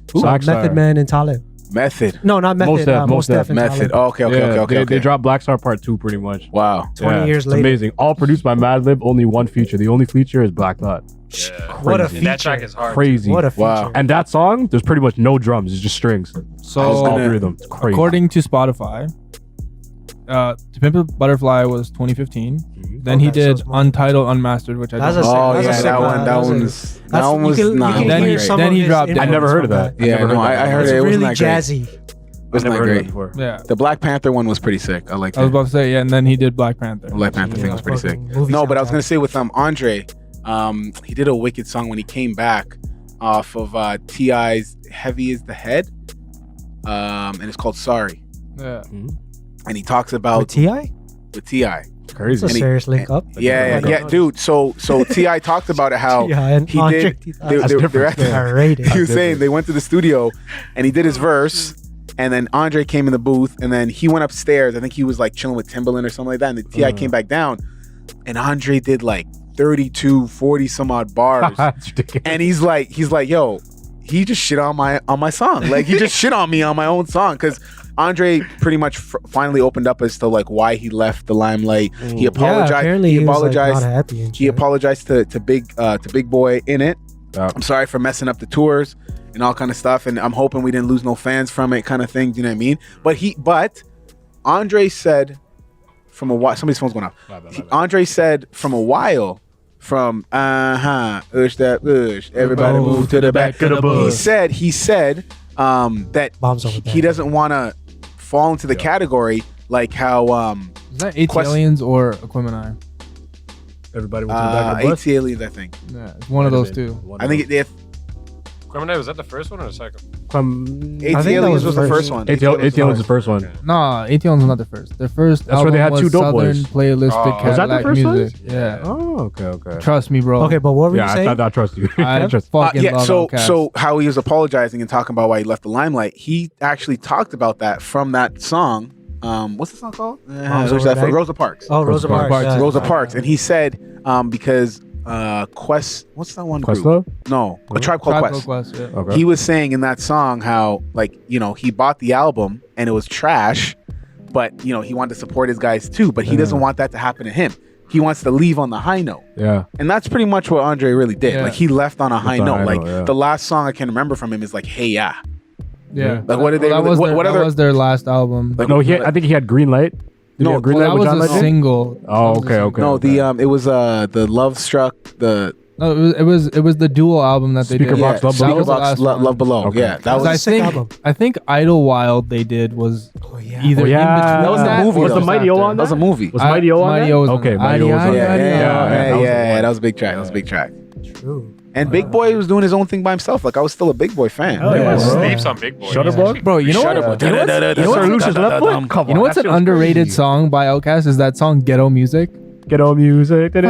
Method Man and Talib. Method. No, not Method. Most Def. Method. Oh, okay. They dropped Black Star Part 2 pretty much. Wow. 20 years later. Amazing. All produced by Madlib. Only one feature. The only feature is Black Thought. What a feature. That track is hard. Crazy. What a feature. Wow. And that song, there's pretty much no drums. It's just strings. So all 3 of them. It's crazy. According to Spotify, To Pimp a Butterfly was 2015. Then he did Untitled Unmastered, which I don't know. That one was not. Then he dropped. I never heard of that. Yeah, no, I heard it. It really wasn't that jazzy. It was not great. Yeah, the Black Panther one was pretty sick. I like that. I was about to say, and then he did Black Panther. The Black Panther thing was pretty sick. No, but I was gonna say with Andre, he did a wicked song when he came back off of T.I.'s "Heavy Is the Head," and it's called "Sorry." Yeah. And he talks about with T.I. With T.I. Crazy. It's a serious link up. Yeah, dude. So T.I. talked about it how he did. He was saying they went to the studio and he did his verse, and then Andre came in the booth, and then he went upstairs. I think he was like chilling with Timbaland or something like that, and then T.I. came back down, and Andre did like 32, 40 some odd bars, and he's like, yo, he just shit on my song, like he just shit on me on my own song, because Andre pretty much finally opened up as to like why he left the limelight. He apologized. Yeah, he apologized. Like, not happy he apologized to Big Boy in it. I'm sorry for messing up the tours and all kind of stuff, and I'm hoping we didn't lose no fans from it, kind of thing. Do you know what I mean? But Andre said from a while. Somebody's phone's going off. Andre said from a while. From ush that ush, everybody move to the back of the bus. He said that he doesn't want to fall into the category like how is that AT-Aliens or Aquemini? Everybody went to the back of the bus. AT-Aliens, I think. Yeah, it's one of those two. I think Aquemini, was that the first one or the second? AT-Aliens was the first one. AT-Aliens was the first one. Nah, AT-Aliens was not the first. The first That's where they had 2 dope boys. Playlist Big Was that the first music. one? Yeah. Oh, okay. Trust me, bro. Okay, but what were you saying? I trust you. I fucking love Outkast. So how he was apologizing and talking about why he left the limelight, he actually talked about that from that song. What's the song called? Rosa Parks. Oh, Rosa Parks. Yeah. Rosa Parks. And he said because Quest, what's that one group? No, A Tribe Called Quest. Yeah. Okay. He was saying in that song how, like, you know, he bought the album and it was trash, but, you know, he wanted to support his guys too, but he doesn't want that to happen to him. He wants to leave on the high note. Yeah. And that's pretty much what Andre really did. Yeah. Like, he left on a high note. The last song I can remember from him is like, Hey Ya. Yeah. Like, what did they? That was their last album. Like, No, I think he had Green Light. That was a single. Oh, okay. No, it was the Love Struck, the No, it was the dual album that they did. Box, Love Below. Speaker Box, Love Below. Okay. Yeah, that was I think Idlewild they did was either in between. That was the movie. Was the Mighty O on that? That was a movie. Was Mighty O on that? Mighty O was on okay, that. Mighty O was on that. Yeah, that was a big track. That was a big track. True. And Big Boy was doing his own thing by himself. Like I was still a Big Boy fan. Snape's on Big Boy. Shutterbug? Bro, you know what? Sir Lucius Left Foot? Come on. You know what's an underrated song by Outkast is that song Ghetto Music. Ghetto Music. That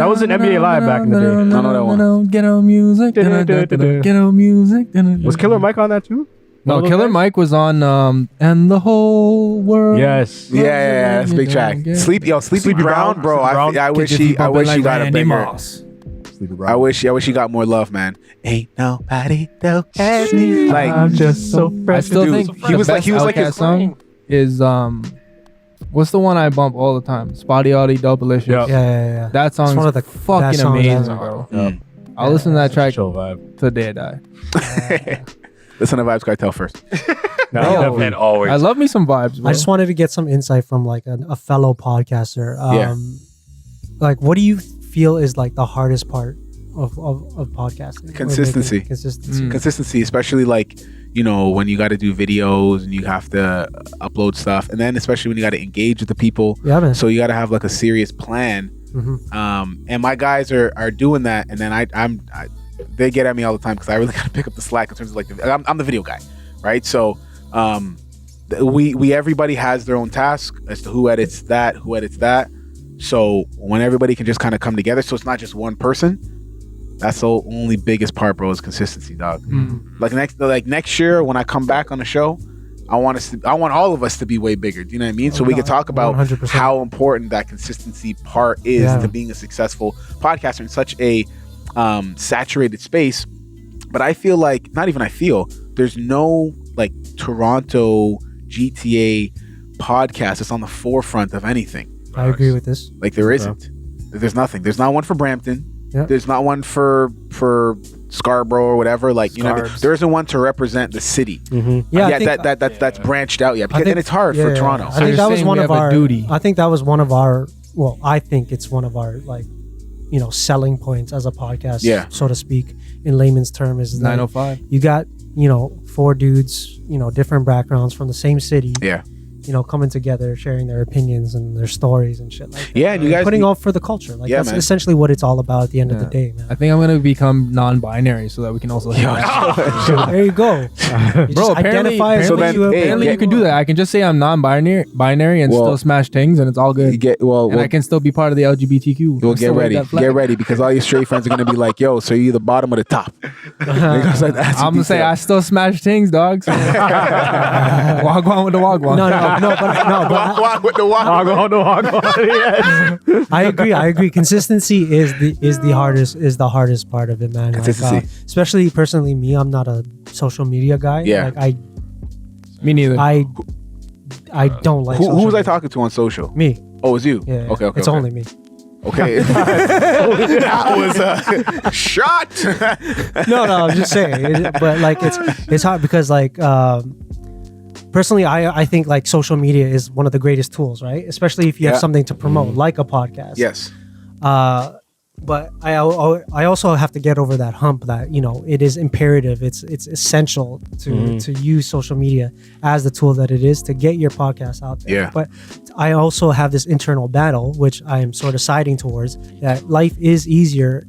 was an NBA Live back in the day. No, that one. Ghetto Music. Ghetto Music. Was Killer Mike on that too? No, Killer Mike was on And the Whole World. Yes. Yeah, that's a big track. Sleepy Brown, bro. I wish he got a bigger. I wish he got more love, man. Ain't nobody though has me. Like I'm just so fresh. I still think he was like his song is what's the one I bump all the time? Spotty Audie Double-licious. Yeah. That song is one of the fucking amazing, bro. I'll listen to that track till the day I die. Listen to Vibes Cartel first. And always. I love me some vibes, bro. I just wanted to get some insight from like a fellow podcaster. Like, what do you feel is like the hardest part of podcasting? Consistency. Consistency, especially like, you know, when you got to do videos and you have to upload stuff, and then especially when you got to engage with the people. Yeah, man. So you got to have like a serious plan. And my guys are doing that, and then they get at me all the time because I really got to pick up the slack in terms of like I'm the video guy, right? So everybody has their own task as to who edits that. So when everybody can just kind of come together, so it's not just one person. That's the only biggest part, bro, is consistency, dog. Like next year when I come back on the show, I want all of us to be way bigger. Do you know what I mean? So we can talk about 100%. how important that consistency part is to being a successful podcaster in such a saturated space. But I feel like there's no like Toronto GTA podcast that's on the forefront of anything. I agree with this. Like there isn't. There's nothing. There's not one for Brampton. Yep. There's not one for Scarborough or whatever. Like, you know, there isn't one to represent the city. That's branched out yet. And it's hard for Toronto. I think that was one of our duty. I think that was one of our. Well, I think it's one of our like, you know, selling points as a podcast, so to speak, in layman's term, is 905. You got, you know, 4 dudes, you know, different backgrounds from the same city. Yeah. You know, coming together, sharing their opinions and their stories and shit like that. Yeah, and you guys putting on for the culture. Like that's essentially what it's all about at the end of the day, man. I think I'm gonna become non-binary so that we can also. There you go, bro. Apparently you can do that. I can just say I'm non-binary and still smash things, and it's all good. And I can still be part of the LGBTQ. Well, get ready, because all your straight friends are gonna be like, "Yo, so you the bottom or the top?" I'm gonna say I still smash things, dogs. Wagwan with the wagwan. I agree. Consistency is the hardest part of it, man. Consistency. Like, especially personally, me, I'm not a social media guy. Yeah. Like me neither. I don't like. Who was I talking to on social? Me. Oh, it was you? Yeah. Okay. It's only me. Okay. That was a shot. No, I'm just saying. But like, it's hard because like. Personally, I think like social media is one of the greatest tools, right? Especially if you have something to promote, like a podcast. Yes. But I also have to get over that hump that, you know, it is imperative. It's essential to use social media as the tool that it is to get your podcast out there. Yeah. But I also have this internal battle, which I am sort of siding towards, that life is easier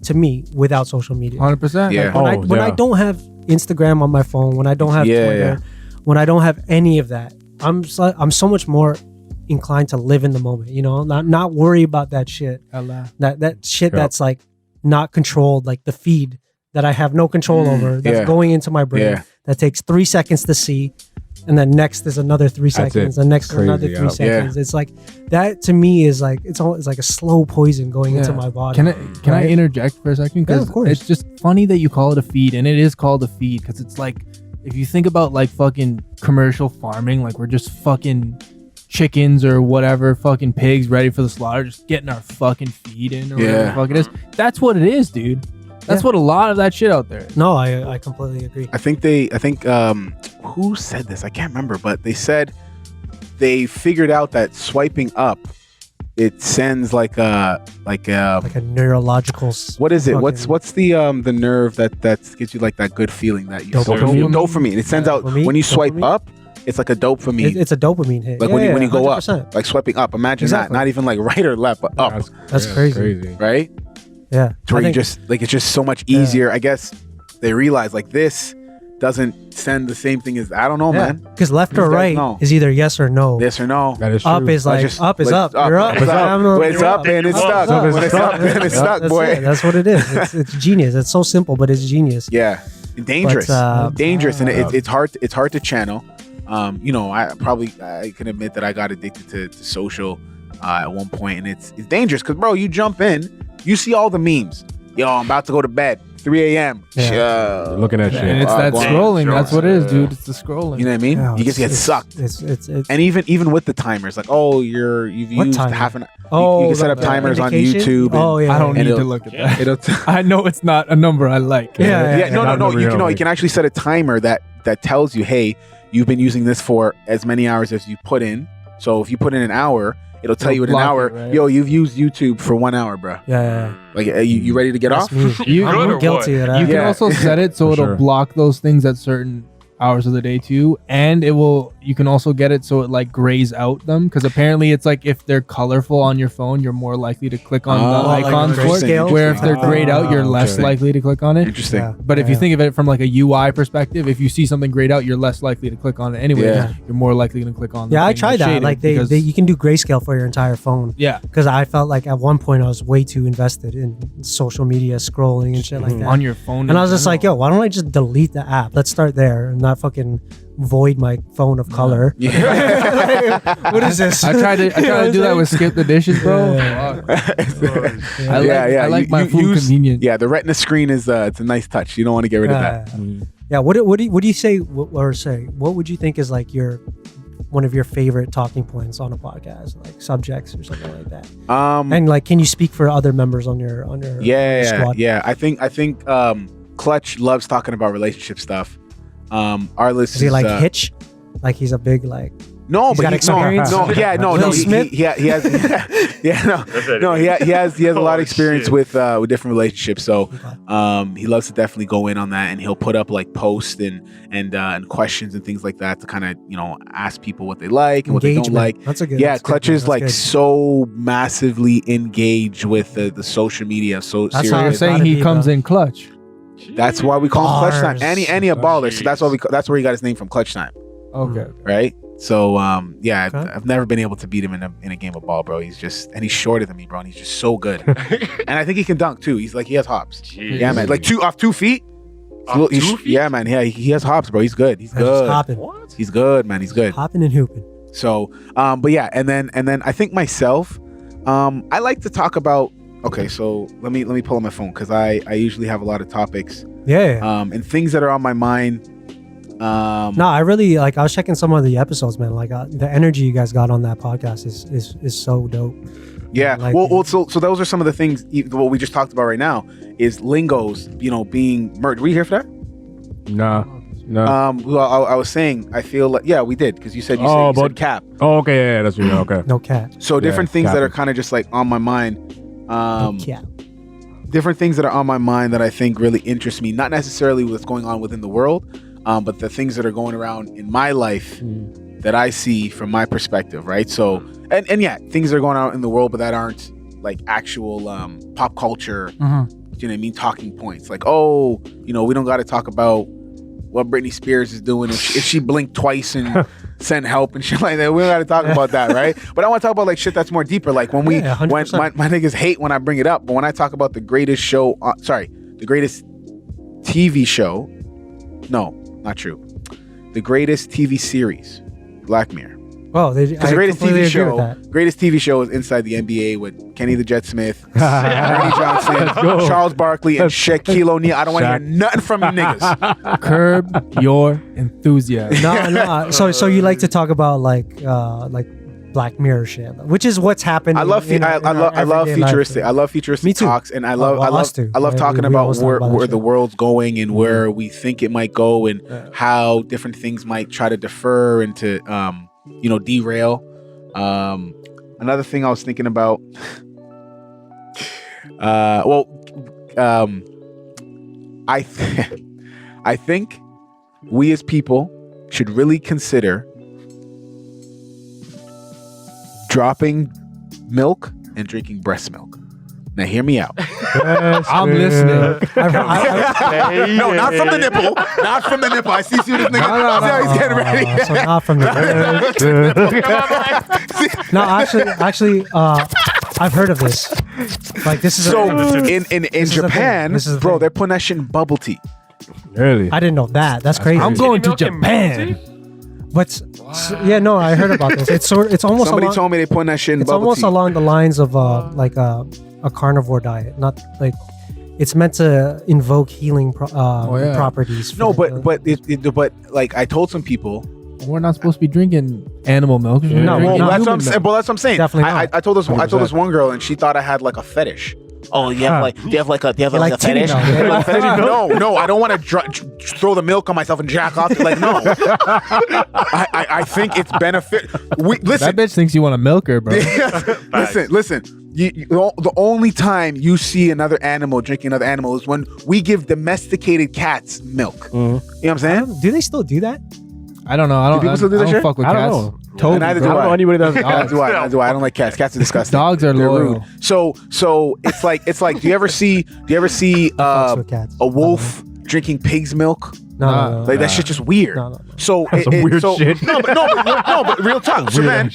to me without social media. 100%. Yeah. When I don't have Instagram on my phone, when I don't have Twitter, when I don't have any of that, I'm so much more inclined to live in the moment, you know, not worry about that shit. That shit that's like not controlled, like the feed that I have no control over, that's going into my brain, that takes 3 seconds to see, and then next is another 3 seconds, and next is another 3 seconds. It's like that to me is like it's like a slow poison going into my body. Can I interject for a second? Because it's just funny that you call it a feed, and it is called a feed because it's like, if you think about like fucking commercial farming, like we're just fucking chickens or whatever, fucking pigs ready for the slaughter, just getting our fucking feed in or whatever the fuck it is. That's what it is, dude. That's what a lot of that shit out there. No, I completely agree. I think who said this? I can't remember, but they said they figured out that swiping up it sends like a neurological. What is it? What's the nerve that gives you like that good feeling that you dopamine. It sends out when you swipe up. It's like a dopamine. It's a dopamine hit. Like when you go 100%. up, like swiping up. Imagine that. Not even like right or left, but up. That's crazy. Right? Yeah. To where you just like it's just so much easier. I guess they realize like this doesn't send the same thing as I don't know, man. Because left or right is either yes or no. Yes or no. That is true. Up is like up is up. You're up. When it's up and it's stuck. When it's up and it's stuck, boy. That's what it is. It's genius. It's so simple, but it's genius. Yeah, dangerous, dangerous, and it's hard. It's hard to channel. I can admit that I got addicted to social at one point, and it's dangerous because, bro, you jump in, you see all the memes. Yo, I'm about to go to bed. 3 a.m. You're looking at shit. And it's that scrolling. That's what it is, dude. It's the scrolling. You know what I mean? You just get sucked. It's and even with the timers, like, you've used half an hour. You can set up timers on indication? YouTube. I don't need to look at that. I know it's not a number I like. No. You can actually set a timer that tells you, hey, you've been using this for as many hours as you put in. So if you put in an hour, it'll tell you in an hour, yo, you've used YouTube for 1 hour, bro. Yeah. Like, you ready to get off? I'm guilty of that. You can also set it so it'll block those things at certain hours of the day too, and you can also get it so it like grays out them, because apparently it's like if they're colorful on your phone, you're more likely to click on the icons for it, where if they're grayed out, you're less likely to click on it. Interesting. But if you think of it from like a UI perspective, if you see something grayed out, you're less likely to click on it anyway. You're more likely to click on I tried that. Like you can do grayscale for your entire phone. Because I felt like at one point I was way too invested in social media scrolling and shit like that on your phone, and I was just like, yo, why don't I just delete the app? Let's start there and not fucking void my phone of color. What is this? I tried to do that with Skip the Dishes, bro. I like my food convenient. Yeah, the Retina screen is it's a nice touch. You don't want to get rid of that. Yeah. What do you say? What would you think is like one of your favorite talking points on a podcast, like subjects or something like that? And like, can you speak for other members on your squad? Yeah. I think Clutch loves talking about relationship stuff. Our list is he like Hitch? Like he's a big like. No, he's but got experience. He has a lot of experience with different relationships. So he loves to definitely go in on that, and he'll put up like posts and questions and things like that to kind of ask people what they like and what they don't like. That's a good. Clutch is like so massively engaged with the social media. So that's how you're saying he comes in clutch. That's why we call him Clutch Time. Annie a baller, so that's where he got his name from, Clutch Time. Okay. Right. So I've never been able to beat him in a game of ball, bro. He's shorter than me, bro, and he's just so good. And I think he can dunk too. He has hops. Jeez. Yeah, man. Like off 2 feet. Off 2 feet? Yeah, man. Yeah, he has hops, bro. He's good. He's good. Hopping. What? He's good, man. He's good. Hopping and hooping. So, but yeah, and then I think myself, I like to talk about. Okay, so let me pull up my phone because I usually have a lot of topics. Yeah. And things that are on my mind. No, I really like. I was checking some of the episodes, man. Like the energy you guys got on that podcast is so dope. Yeah. So those are some of the things. What we just talked about right now is lingos, being merged. Were you here for that? No. Well, I was saying, I feel like we did because you said said cap. Oh, okay, yeah, that's what you know. Okay. No cap. So different things that are kind of just like on my mind. No cap. Different things that are on my mind that I think really interest me, not necessarily what's going on within the world, but the things that are going around in my life that I see from my perspective, right? So, and things that are going on in the world, but that aren't like actual pop culture, you know what I mean? Talking points. Like, we don't got to talk about what Britney Spears is doing if she blinked twice and send help and shit like that. We don't got to talk about that, right? But I want to talk about like shit that's more deeper. Like when my niggas hate when I bring it up, but when I talk about the greatest show, the greatest TV show. No, not true. The greatest TV series, Black Mirror. Well, the greatest TV show is Inside the NBA with Kenny the Jet Smith, Ernie Johnson, Charles Barkley, and Shaquille O'Neal. I don't want to hear nothing from you niggas. Curb your enthusiasm. No. So you like to talk about like Black Mirror shit, which is what's happened. I love futuristic. I love futuristic talks, and I love talking about where the world's going and where we think it might go, and how different things might try to defer and to derail. Another another thing I was thinking about. I think we as people should really consider dropping milk and drinking breast milk. Now hear me out. I'm listening. No, not from the nipple. Not from the nipple. I see this nigga. No. See how he's getting ready. So not from the No, actually, I've heard of this. Like this is so in Japan, bro, they're putting that shit in bubble tea. Really? I didn't know that. That's crazy. I'm going to Japan. But yeah, no, I heard about this. It's almost somebody told me they putting that shit in it's bubble almost tea. along the lines of like a carnivore diet. Not like it's meant to invoke healing properties. No, but like I told some people, we're not supposed to be drinking animal milk. No, well, no, that's what I'm saying. Well, that's what I'm saying. Definitely not. I told this one girl, and she thought I had like a fetish. Oh, do you have like a fetish? No, I don't want to throw the milk on myself and jack off. Like, no. I think it's benefit. Listen, that bitch thinks you want to milk her, bro. listen. The only time you see another animal drinking another animal is when we give domesticated cats milk. You know what I'm saying? Do they still do that? I don't know. I don't. Do people still do that I don't shit? fuck with I cats. don't know. Totally, Neither bro. do I don't know anybody that's Neither do I. I don't like cats. Cats are disgusting. Dogs are They're loyal. rude. So it's like do you ever see Fucks with cats. a wolf drinking pig's milk? No. Like that shit's just weird. No. So That's some weird shit. No, but real talk. So then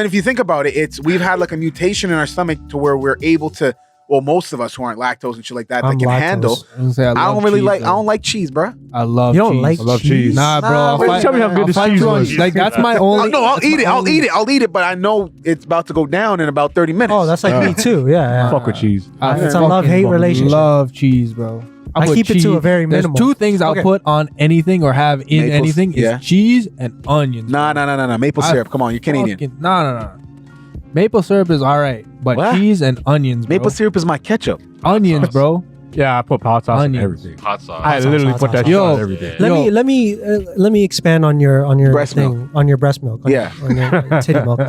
if you think about it, we've had like a mutation in our stomach to where we're able to. Well, most of us who aren't lactose and shit like that, I'm that can lactose. handle. I don't like cheese, bro. I love You don't cheese. like I love cheese. Nah, bro. Nah, I'll bro, fight- tell me how good I'll this fight cheese you on- was. Like that's my only. No, I'll that's eat my it. I'll only- eat it. I'll eat it. But I know it's about to go down in about 30 minutes. Oh, that's like me too. Yeah. Fuck with cheese. I It's a fucking love-hate relationship. Love cheese, bro. I put keep it to a very There's minimal. two things I'll Okay. put on anything or have in Maple- anything is yeah. cheese and onions. Nah. Maple I syrup. Come on, you're Canadian. No. Maple syrup is all right, but What? cheese and onions, bro. Maple syrup is my ketchup. Onions, bro. Yeah, I put hot sauce on Onions. everything. Hot sauce. I literally put that shit Yo. on everything. Let me expand on your Breast thing milk. on your breast milk. On Yeah. on your titty milk.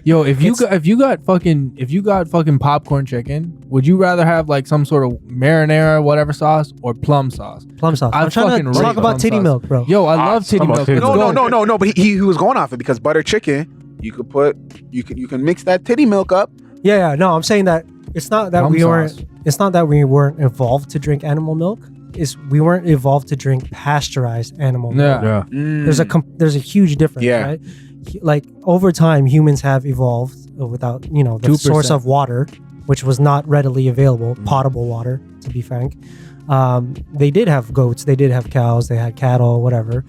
Yo, if you got fucking popcorn chicken, would you rather have like some sort of marinara whatever sauce or plum sauce? Plum sauce. I I'm trying fucking to talk rate about plum titty sauce. milk, bro. Yo, I love titty Come on, milk. titty Let's milk. go. No. But he was going off it because butter chicken, you can mix that titty milk up. Yeah. No, I'm saying that it's not that Plum we weren't. sauce. It's not that we weren't evolved to drink animal milk. Is we weren't evolved to drink pasteurized animal milk. Yeah. Yeah. There's a huge difference, Yeah. right? Like over time, humans have evolved without the 2%. source of water, which was not readily available, potable water, to be frank. They did have goats, they did have cows, they had cattle, whatever.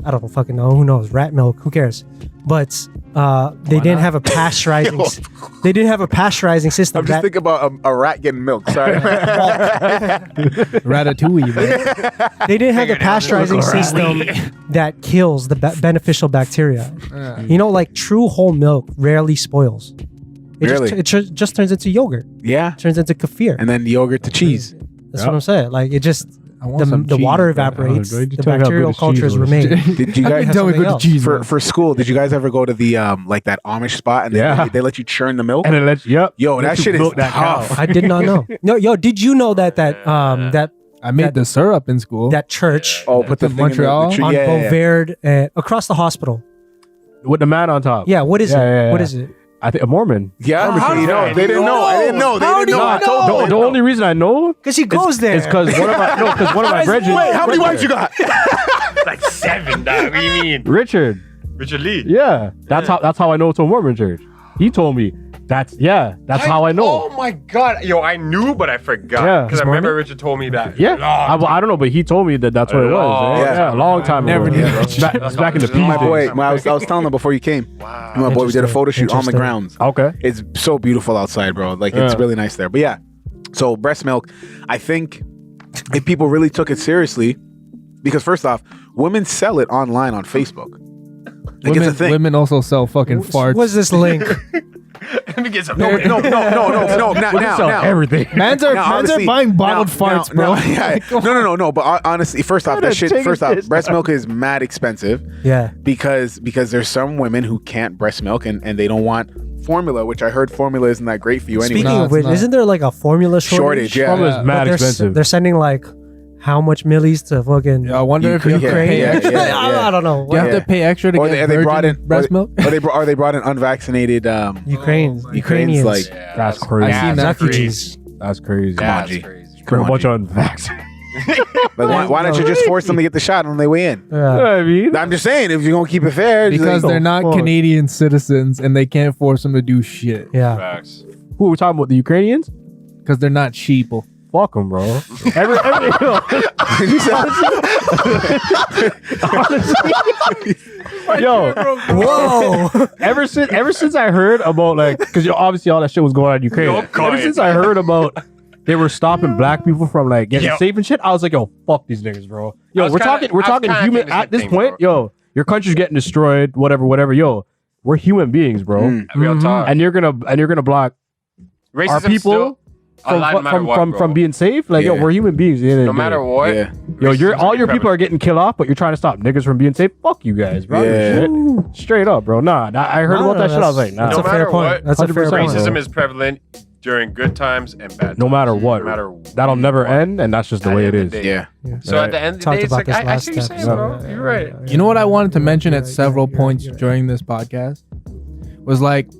I don't fucking know. Who knows? Rat milk. Who cares? But they didn't have a pasteurizing. They didn't have a pasteurizing system. I'm just thinking about a rat getting milk. Sorry. Ratatouille, bro. They didn't have the pasteurizing system that kills the beneficial bacteria. You know, like true whole milk rarely spoils. It just turns into yogurt. Yeah. Turns into kefir. And then yogurt to cheese. That's what I'm saying. Like it just I want some the cheese, water bro. evaporates, Did you the tell me how bacterial good the cheese cultures was? remain. Did you I guys can tell me something good else. cheese, bro. for school? Did you guys ever go to the like that Amish spot and Yeah. they let you churn the milk? And then Yo, that shit is milk that tough. cow. I did not know. No, yo, did you know that I made the syrup in school. that church Oh, put the in thing in Montreal? the tree. on Yeah. Beauvard across the hospital? With the man on top. Yeah, what is it? Yeah. What is it? I think a Mormon. Yeah, How you did know, you they didn't know. I didn't know. They How didn't do you know. I know? told them. The only reason I know Because he goes there. is because one of my brethren. Wait, how many wives you got? Like 7, dog. What do you mean? Richard. Richard Lee. Yeah, that's how I know it's a Mormon church. He told me that's how I know. Oh my god. Yo, I knew, but I forgot. Yeah. Because I remember Richard told me that. Yeah, I don't know, but he told me that's what it was. Yeah. A long time Never ago. knew. It's back in the My P boy, I was telling them before you came. Wow. My boy, we did a Interesting. photo shoot on the Interesting. grounds. Okay. It's so beautiful outside, bro. Like it's Yeah. really nice there. But yeah, so breast milk. I think if people really took it seriously, because first off, women sell it online on Facebook. Like it's a thing. Women also sell fucking farts. What's this link? Let me get some. No. Now, everything. Mans are buying bottled farts, bro. No. But honestly, first off, breast milk is mad expensive. Yeah. Because there's some women who can't breast milk and they don't want formula, which I heard formula isn't that great for you anyway. Speaking of which, isn't there like a formula shortage? Yeah. Formula is mad expensive. They're sending like how much millis to fucking I wonder if you have to pay extra. I don't know. Do you have to pay extra to get virgin breast milk? Or they brought in unvaccinated Ukrainians. like that's crazy. I've seen that refugees. That's crazy. Come on, G. Bring a bunch of unvaccinated. But why don't you just force them to get the shot on their way in? I mean, I'm just saying, if you're gonna keep it fair, because they're not Canadian citizens and they can't force them to do shit. Yeah. Facts. who are we talking about? The Ukrainians? Because they're not sheeple. Fuck them, bro. Honestly, yo, whoa. ever since I heard about like, because obviously all that shit was going on in Ukraine. Ever since I heard about they were stopping black people from like getting safe and shit, I was like, yo, fuck these niggas, bro. Yo, we're talking human at this point. Bro. Yo, your country's getting destroyed, whatever. Yo, we're human beings, bro. Real talk. And you're gonna block racism our people from being safe. Like, yo, we're human beings. No matter what. Yeah. Yo, all your people are getting killed off, but you're trying to stop niggas from being safe. Fuck you guys, bro. Yeah. Straight up, bro. Nah, I heard about that shit. I was like, nah. That's a fair point. That's a fair point. Racism is prevalent during good times and bad times. No matter what. That'll never end, and that's just the way it is. Yeah. So at the end of the day, it's like, I see what you're saying, bro. You're right. You know what I wanted to mention at several points during this podcast was like,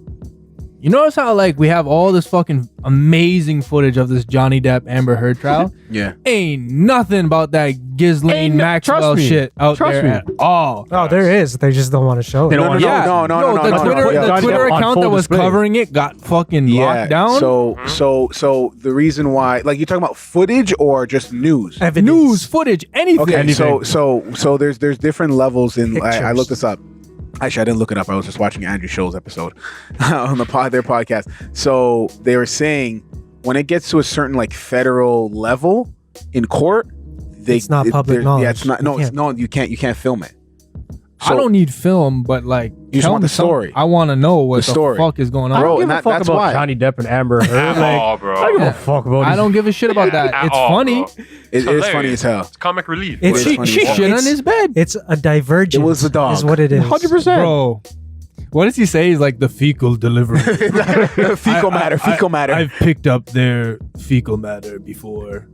you notice how like we have all this fucking amazing footage of this Johnny Depp Amber Heard trial? Yeah. Ain't nothing about that Ghislaine Maxwell shit out there at all. Oh, there is. They just don't want to show it. No. The Twitter account that was covering it got fucking locked down. So the reason why, like, you're talking about footage or just news? Evidence. News, footage, anything. Okay, so there's different levels in. I looked this up. Actually, I didn't look it up. I was just watching Andrew Scholl's episode on their podcast. So they were saying when it gets to a certain like federal level in court, it's not public knowledge. Yeah, it's not. No, you can't film it. So, I don't need film, but like, you just want the story. I want to know what the fuck is going on. I don't give a fuck about Johnny Depp and Amber Heard. Bro. I don't give a fuck about. I don't give a shit about that. It's funny. It's funny as hell. It's comic relief. She shit on his bed. It's a divergence. It was the dog. Is what it is. 100%, bro. What does he say? He's like the fecal delivery. Fecal matter. I've picked up their fecal matter before.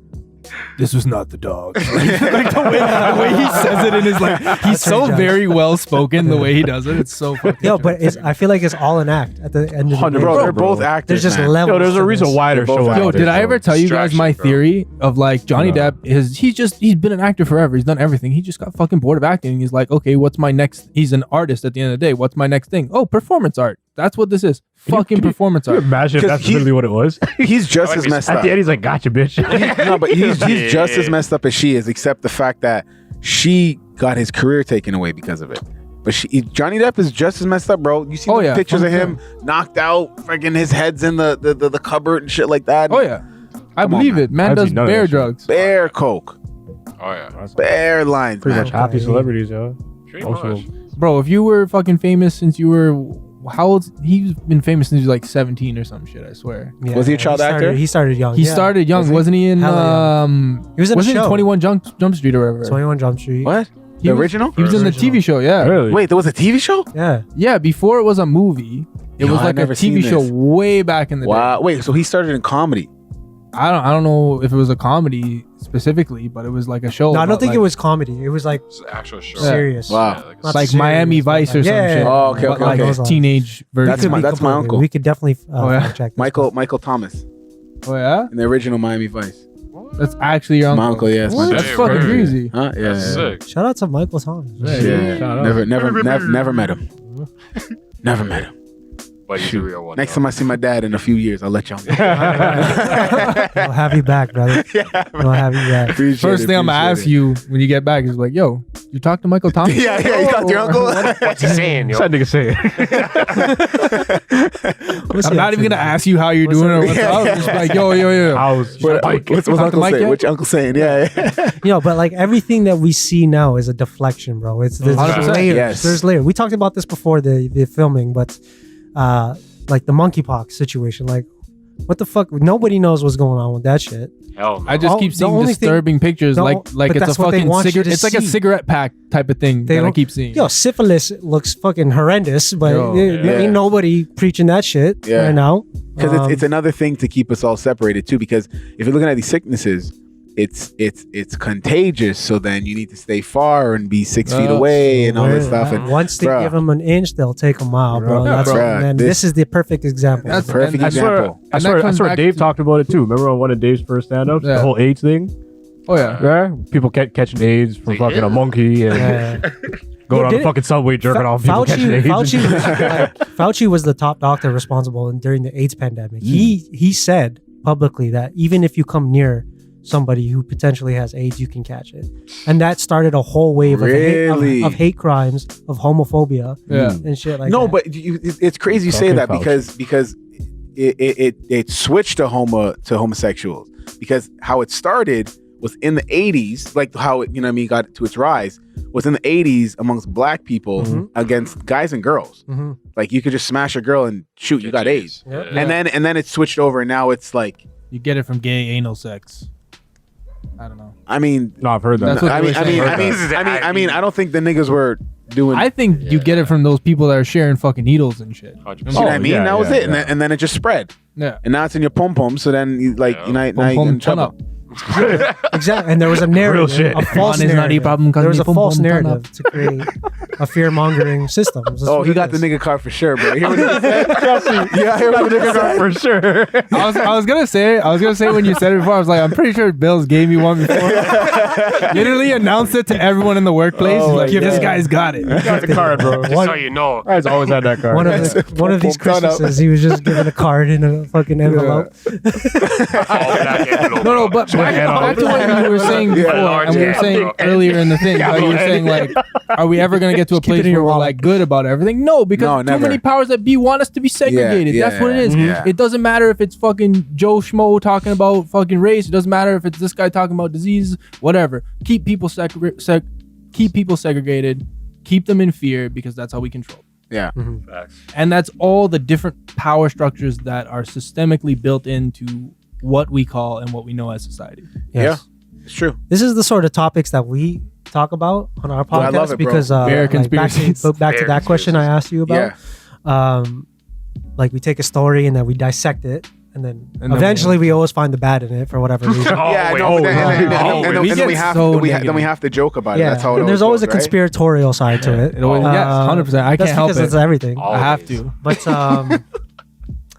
This was not the dog. like the way he says it in his like, he's so very well spoken. The way he does it, it's so fucking. Yo, but I feel like it's all an act at the end of the day. Bro, they're both actors. There's just levels. Yo, there's a reason why they're showing. Yo, did I ever tell you guys my theory of like Johnny Depp he's been an actor forever. He's done everything. He just got fucking bored of acting. He's like, okay, what's my next? He's an artist at the end of the day. What's my next thing? Oh, performance art. That's what this is. Fucking performance art. Can you imagine if that's literally what it was? He's just as messed up. At the end, he's like, gotcha, bitch. No, but he's just as messed up as she is, except the fact that she got his career taken away because of it. But Johnny Depp is just as messed up, bro. You see the pictures of him knocked out, freaking his head's in the cupboard and shit like that. Oh yeah, I believe it. Man does bear drugs, bear coke. Oh yeah, bear lines. Pretty much happy celebrities, yo. Bro, if you were fucking famous since you were. How old? He's been famous since he was like 17 or some shit, I swear. Yeah, was he a child actor? He started young. He started young. Wasn't he in he was in a show. 21 Jump Street or whatever? 21 Jump Street. What? The original? He was in the TV show, yeah. Really? Wait, there was a TV show? Yeah. Yeah, before it was a movie. It was like a TV show way back in the day. Wow. Wait, so he started in comedy. I don't know if it was a comedy specifically, but it was like a show. No, I don't think it was comedy. It was like actual show. Serious. Wow. Yeah, like Miami Vice or some shit. Oh, okay, okay. Like teenage version. That's my uncle. We could definitely check this. Michael Thomas. Oh yeah? In the original Miami Vice. That's actually your uncle. My uncle, yes. That's fucking crazy. Huh? Yeah. Sick. Shout out to Michael Thomas. Yeah. Never met him. Never met him. But he's a real one. Next time I see my dad in a few years, I'll let y'all know. I'll have you back, brother. I'll have you back. First thing I'm gonna ask you when you get back is like, yo, you talked to Michael Thomas? Yeah, you talked to your uncle? What's he saying, yo? That nigga saying. I'm not even gonna ask you how you're doing or what's up. Just like, yo. What's uncle saying? Which uncle saying? Yeah. Yo, but like everything that we see now is a deflection, bro. There's layers. Yes. There's layers. We talked about this before the filming, but like the monkeypox situation. Like, what the fuck? Nobody knows what's going on with that shit. Hell no. I just keep seeing disturbing pictures, like it's a fucking cigarette. It's like a cigarette pack type of thing that I keep seeing. Yo, syphilis looks fucking horrendous, but ain't nobody preaching that shit right now. Because it's another thing to keep us all separated too. Because if you're looking at these sicknesses, it's contagious. So then you need to stay far and be 6 feet away and all this stuff. And once they give them an inch, they'll take them out, bro. This is the perfect example. That's perfect example. I swear Dave talked about it too. Remember on one of Dave's first stand-ups, the whole AIDS thing? Oh yeah. People catching AIDS from fucking a monkey and going on the fucking subway jerking off people catching AIDS. Fauci was the top doctor responsible during the AIDS pandemic. He said publicly that even if you come near somebody who potentially has AIDS, you can catch it, and that started a whole wave of hate crimes, of homophobia, and shit like that. No, but it's crazy you say that because it switched to homosexuals, because how it started was in the 80s, like how it got to its rise was in the 80s amongst black people against guys and girls. Like you could just smash a girl and shoot, you got AIDS. And then it switched over, and now it's like you get it from gay anal sex. I don't know. I mean, no, I've heard that. I mean, I don't think the niggas were doing. I think you get it from those people that are sharing fucking needles and shit. You know what I mean? That was it, and then it just spread. Yeah. And now it's in your pom pom. So then you now you're in trouble. Exactly, and there was a narrative, a false narrative. There was a false narrative to create a fear-mongering system. Oh, he got the nigga card for sure, bro. Hear what he said? Yeah, I heard the nigga card for sure. I was gonna say when you said it before, I was like, I'm pretty sure Bills gave me one before. Literally announced it to everyone in the workplace. He's like, this guy's got it. He got the card, bro. Just so you know, I've always had that card. One of these Christmases, he was just given a card in a fucking envelope. No, but back to what you were saying before, and we were saying earlier in the thing, how you were saying like, are we ever going to get to a place where we're like good about everything? No, because too many powers that be want us to be segregated. That's what it is. It doesn't matter if it's fucking Joe Schmo talking about fucking race. It doesn't matter if it's this guy talking about disease, whatever. Keep people segregated. Keep them in fear, because that's how we control. Yeah. And that's all the different power structures that are systemically built into what we call and what we know as society. Yes. Yeah, it's true. This is the sort of topics that we talk about on our podcast. I love it, because back to that question I asked you about. Like we take a story and then we dissect it, and then eventually we always find the bad in it for whatever reason. Then we have to joke about it. That's how it. And there's always a conspiratorial side to it. 100%. I can't help it. It's everything. I have to. But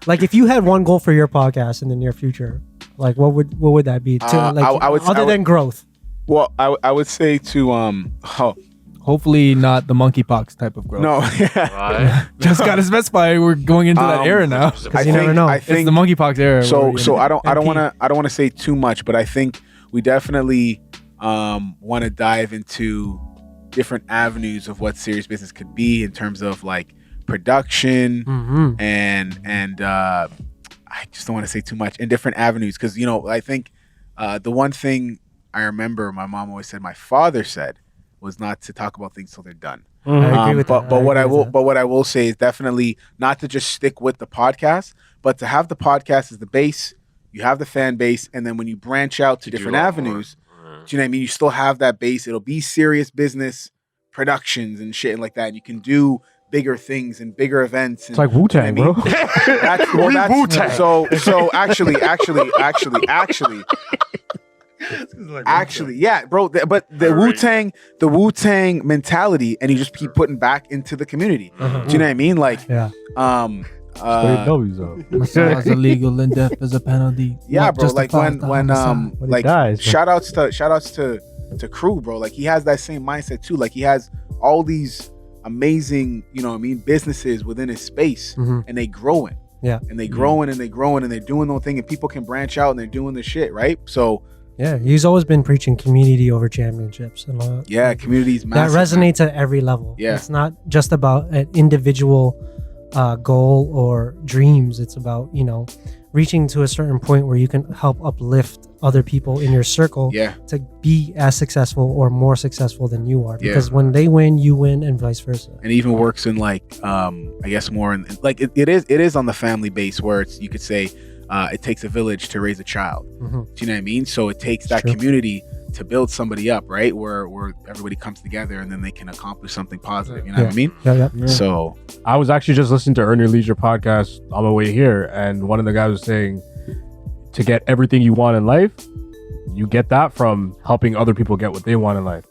like if you had one goal for your podcast in the near future, like what would that be? Other than growth. Well, I would say to hopefully not the monkeypox type of growth. No, just gotta specify we're going into that era now, because you never know. I think it's the monkeypox era. So I don't want to say too much, but I think we definitely want to dive into different avenues of what serious business could be in terms of like production and I just don't want to say too much in different avenues, because I think the one thing I remember my mom always said, my father said, was not to talk about things till they're done. I agree with that. But what I will say is definitely not to just stick with the podcast, but to have the podcast as the base. You have the fan base, and then when you branch out to different avenues, do you know what I mean? You still have that base. It'll be serious business productions and shit like that. And you can do bigger things and bigger events. It's like Wu-Tang, bro. That's Wu-Tang. So actually, yeah, bro. But the Wu-Tang mentality, and you just keep putting back into the community. Do you know what I mean? Like, massage illegal and death as a penalty. Yeah, bro. Like when shout outs to Crew, bro. Like he has that same mindset too. Like he has all these amazing, businesses within his space, and they growing. Yeah, and they growing and they growing and they're doing their thing, and people can branch out and they're doing the shit, right? So. Yeah, he's always been preaching community over championships. And community's massive. That resonates at every level. Yeah. It's not just about an individual goal or dreams. It's about, reaching to a certain point where you can help uplift other people in your circle to be as successful or more successful than you are, because when they win, you win, and vice versa. And it even works in like I guess more in like it is on the family base where you could say it takes a village to raise a child. Do you know what I mean? So it takes that community to build somebody up, right? Where everybody comes together and then they can accomplish something positive. You know what I mean? Yeah. So I was actually just listening to Earn Your Leisure podcast on my way here, and one of the guys was saying to get everything you want in life, you get that from helping other people get what they want in life.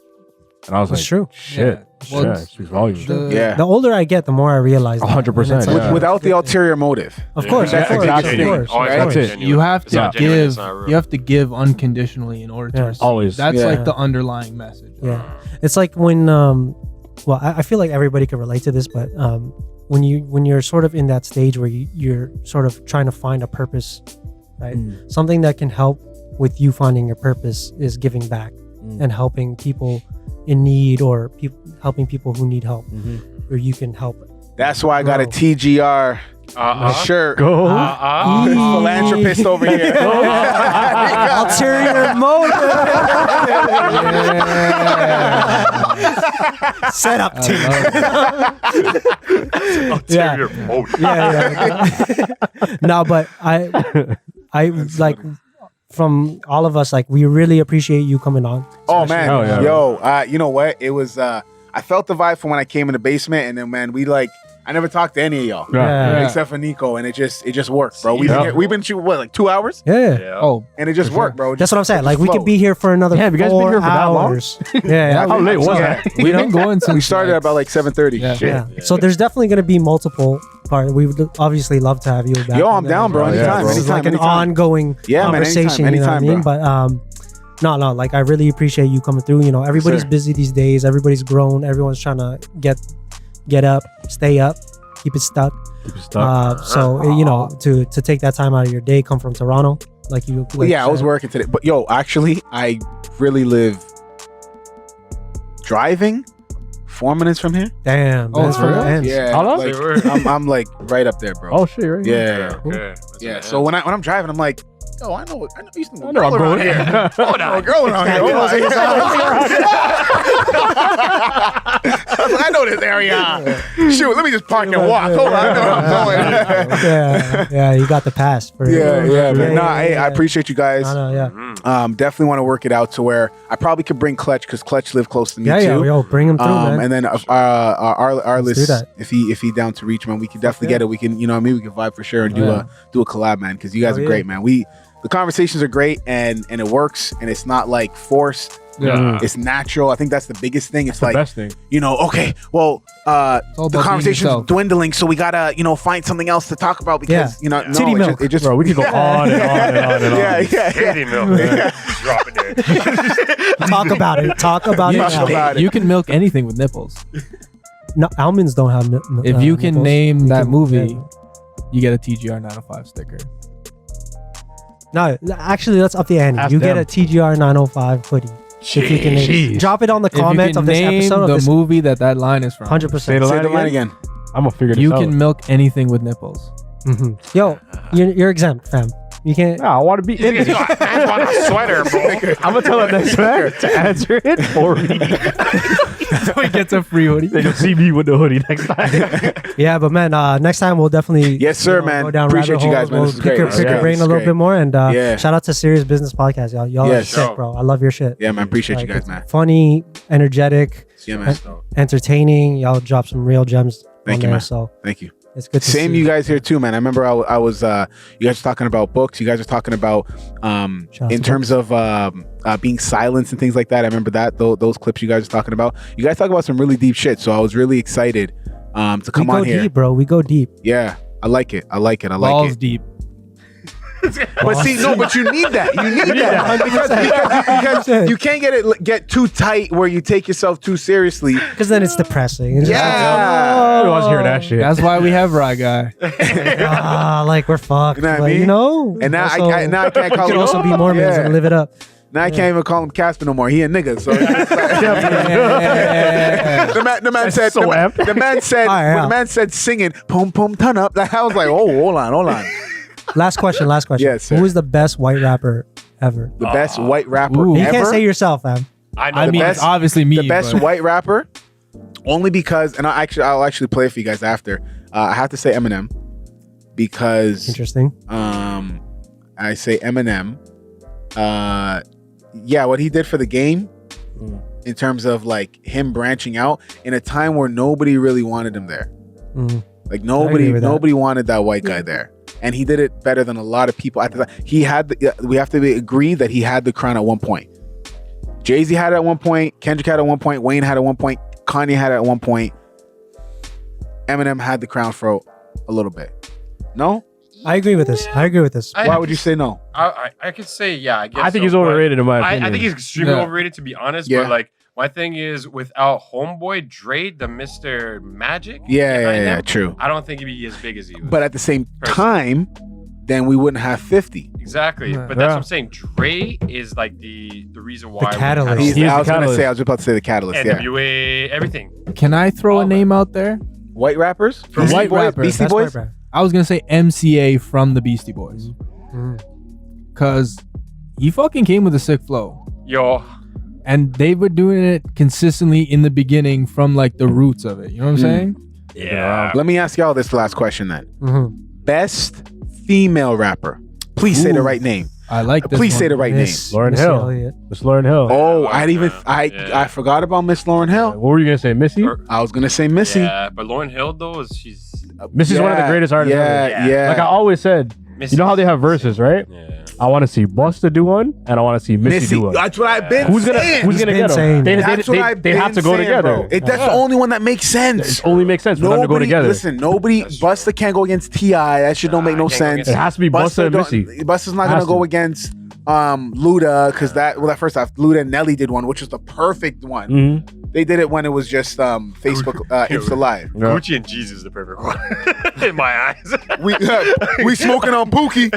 And I was That's true. Shit. Well, it speaks volumes. The older I get, the more I realize. 100%. Without the ulterior motive. Of course, That's exactly it. That's it. You have to give unconditionally in order to receive. Always. That's like the underlying message. Yeah, it's like when well, I feel like everybody can relate to this, but when you're sort of in that stage where you're sort of trying to find a purpose, right? Something that can help with you finding your purpose is giving back and helping people in need, or helping people who need help, or you can help. That's why I got a TGR shirt. Go. Philanthropist over here. Ulterior motive. Set up team. Ulterior motive. No, but I like, from all of us, like, we really appreciate you coming on. Oh man, you know what? It was I felt the vibe from when I came in the basement, and then man, I never talked to any of y'all except for Nico, and it just worked, bro. We've been shooting what, like 2 hours? Yeah. Oh, and it just worked, bro. That's what I'm saying. Like, we could be here for another 4 you guys been here for that long? hours. Yeah. How late was that? we've been going since we started at about like 7:30. Yeah. So there's definitely going to be multiple parts. We would obviously love to have you back. Yo, I'm down, bro. Anytime. This is like an ongoing conversation. Anytime, you know what I mean? bro. But no, like, I really appreciate you coming through. You know, everybody's busy these days. Everybody's grown. Everyone's trying to get up, stay up, keep it stuck. So you know, to take that time out of your day, come from Toronto, like you. I was working today, but yo, actually, I really live driving 4 minutes from here. Damn. That's from real? the ends. Yeah, like, I'm like right up there, bro. Oh shit, right? Yeah. Okay. Yeah. So when I'm driving, I'm like, yo, I know you used to I know I'm growing here. Hold on. Girl around here. Hold on. I know this area. Shoot, let me just park and walk. Hold on, I know where I'm going. Yeah, you got the pass for Yeah, man. Hey, I appreciate you guys. Definitely want to work it out to where I probably could bring Clutch, because Clutch lived close to me too. Yo, bring him through, man. And then our list, if he down to reach, man, we can definitely get it. We can, you know what I mean? We can vibe for sure and do a collab, man, because you guys are great, man. The conversations are great, and it works, and it's not like forced. Yeah. It's natural. I think that's the biggest thing. It's like, the best thing. you know, okay, well, the conversation's dwindling, so we gotta, you know, find something else to talk about, because you know, it just bro, we can go on and on and on and on. Titty milk, man. Dropping it. Talk about it. You can milk anything with nipples. No, almonds don't have if you can nipples. name that movie, you get a TGR 905 sticker. No, actually, let's up the ante. You get a TGR 905 hoodie. If you can name, drop it on the comments of this episode. The movie that line is from. 100%. Say the line again. I'm gonna figure this out. You can milk anything with nipples. Yo, you're exempt, fam. You can't. No, I want to be in it. Hands on a sweater, bro. I'm gonna tell the next man to answer it for me. So he gets a free hoodie. They can see me with the hoodie next time. Yeah, but man, next time we'll definitely man. go down Appreciate you guys, man. We'll This is great. pick your brain a little bit more, and shout out to Serious Business Podcast, y'all. Y'all are sick, bro. I love your shit. Yeah, man. Appreciate you guys, man. Funny, energetic, man. Entertaining. Y'all drop some real gems. Thank you, man. So thank you. It's good to see you guys here too, man. I remember I was you guys were talking about books. You guys were talking about in terms of being silenced and things like that. I remember those clips you guys were talking about. You guys talk about some really deep shit, so I was really excited to come on here. We go deep, bro. We go deep. Yeah, I like it. Balls deep. But see, but you need that. You need that because you can't get too tight where you take yourself too seriously. Because then it's depressing. It's I was hearing that shit. That's why we have Rye Guy. Like, we're fucked. You know what I mean? You know. And now also, I can't call you him. can also be Mormons and live it up. Now I can't even call him Casper no more. He a nigga. So the man said singing pum pum turn up. I was like, oh, hold on. Last question. Yes, sir. Who is the best white rapper ever. The best white rapper Ooh. You ever. can't say yourself, fam. I mean, it's obviously me. The best but- white rapper, only because, and I'll actually play it for you guys after. I have to say Eminem because Interesting. I say Eminem. Yeah, what he did for the game in terms of like him branching out in a time where nobody really wanted him there. Like nobody wanted that white guy there, and he did it better than a lot of people at the time. He had we have to agree that he had the crown at one point. Jay-Z had it at one point, Kendrick had it at one point, Wayne had it at one point, Kanye had it at one point. Eminem had the crown for a little bit. No? I agree with this. Why would you say no? I could say, yeah, I guess I think so, he's overrated in my opinion. I think he's extremely overrated, to be honest. Yeah. But like, my thing is, without Homeboy, Dre, the Mr. Magic. Yeah, true. I don't think he'd be as big as he was. But at the same time, then we wouldn't have 50. Exactly. Yeah. But that's what I'm saying. Dre is like the reason why. The catalyst. I was about to say the catalyst. Yeah. NWA, everything. Can I throw a name out there? White rappers? For white rappers. Beastie That's Boys? white rap. I was gonna say MCA from the Beastie Boys, cause he fucking came with a sick flow, Yo. and they were doing it consistently in the beginning from like the roots of it. You know what I'm saying? Yeah. Let me ask y'all this last question then. Best female rapper. Please say the right name. I like this. Please say the right name. Lauryn Hill. Miss Lauryn Hill. Oh, I forgot about Miss Lauryn Hill. What were you gonna say, Missy? I was gonna say Missy. Yeah, but Lauryn Hill though, she's Missy's one of the greatest artists ever. Yeah. Like I always said, you know how they have verses, right? Yeah. I want to see Busta do one, and I want to see Missy do one. That's what I've been Who's saying. gonna get them? They have to go together. That's the only one that makes sense. It only makes sense for them to go together. Listen, Busta can't go against T.I. That shit don't make no sense. It has to be Busta and Missy. Busta's not gonna go against Luda, because that first off, Luda and Nelly did one, which was the perfect one. They did it when it was just Facebook Insta Live. Gucci and Jesus is the perfect one in my eyes. We smoking on Pookie.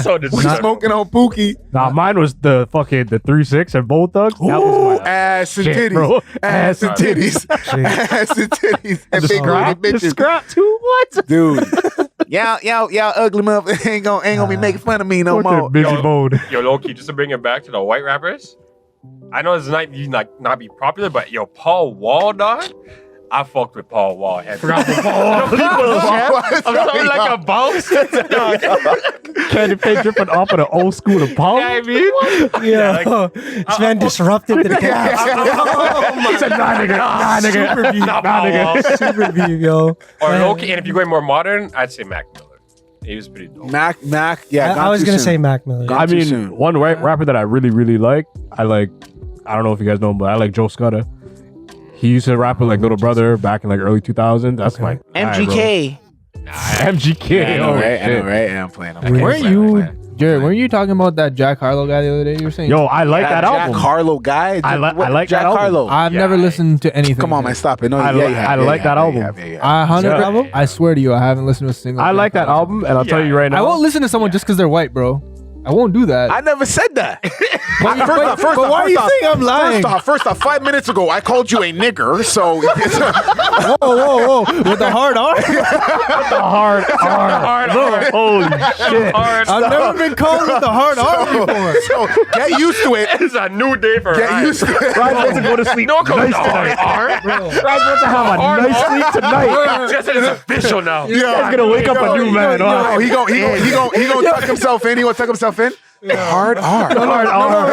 So We smoking on Pookie. Nah, mine was the 3-6 and Bold Thugs. That was my Ass and shit, titties, bro. ass and titties, ass and titties, and big Scrap, booty bitches. scrap too. What? Dude, y'all ugly mother ain't gonna be making fun of me no more. Busy mode. Yo, Loki, just to bring it back to the white rappers, I know this might not be popular, but yo, Paul Wall, dog. I fucked with Paul Wall. I'm talking like a bounce. Candy paint dripping off of the old school of Paul. Yeah, I mean, Yeah, this man disrupted the game. He said, nah, nigga. Super view, yo. or Loki, and if you're going more modern, I'd say Mac Miller. He was pretty dope. Mac, yeah. I was gonna say Mac Miller. Gone I too mean, soon. one rapper that I really, really like, I don't know if you guys know him, but I like Joe Scudder. He used to rap with like Little Brother back in like early 2000s. That's my MGK. MGK. Yeah, I know, Oh, right? I know, shit. right? I'm playing. Jared, weren't you talking about that Jack Harlow guy the other day? You were saying, Yo, I like that Jack album. Harlow guy. I like Jack that album. Harlow. I've never listened to anything. Come on, yet. man, stop it. No, I like that album. I swear to you, I haven't listened to a single. I like that Jack Harlow album, and I'll tell you right now. I won't listen to someone just because they're white, bro. I won't do that. I never said that. But why are you saying I'm lying? First off, 5 minutes ago, I called you a nigger. So, Whoa, with the hard R. the hard R. Bro, holy shit. I've never been called with the hard R before. so get used to it. It's a new day for Get Ryan. used to it. Ryan's about to go to sleep nice tonight. Ryan's about to have a nice sleep tonight. Just it's official now. He's gonna wake up a new man. Yo, he gonna tuck himself in. He gonna tuck himself in. Hard R. Hard R.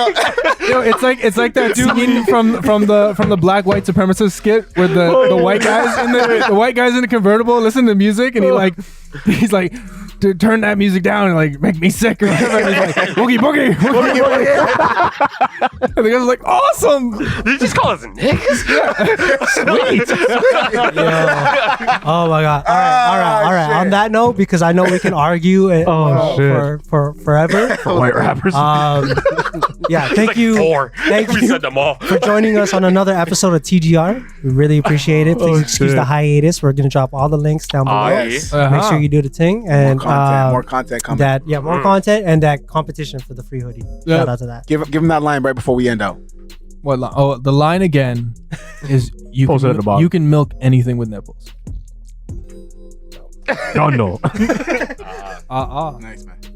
It's like that scene from the Black White Supremacist skit where the white guys in the convertible listen to music and he's like to turn that music down and like make me sick or whatever. And he's like boogie. And the guy's like, awesome. Did you just call us niggas? Sweet. Oh my god! All right. On that note, because I know we can argue for forever. For white rappers. Yeah. Thank you. Thank We you said them all. for joining us on another episode of TGR. We really appreciate it. Please excuse shit. the hiatus. We're gonna drop all the links down below. Yes. Make sure you do the thing and More content coming. more content and that competition for the free hoodie. Yeah. Shout out to that. Give him that line right before we end out. What line? Oh, the line again is Post it at the bottom. you can milk anything with nipples. No. Nice, man.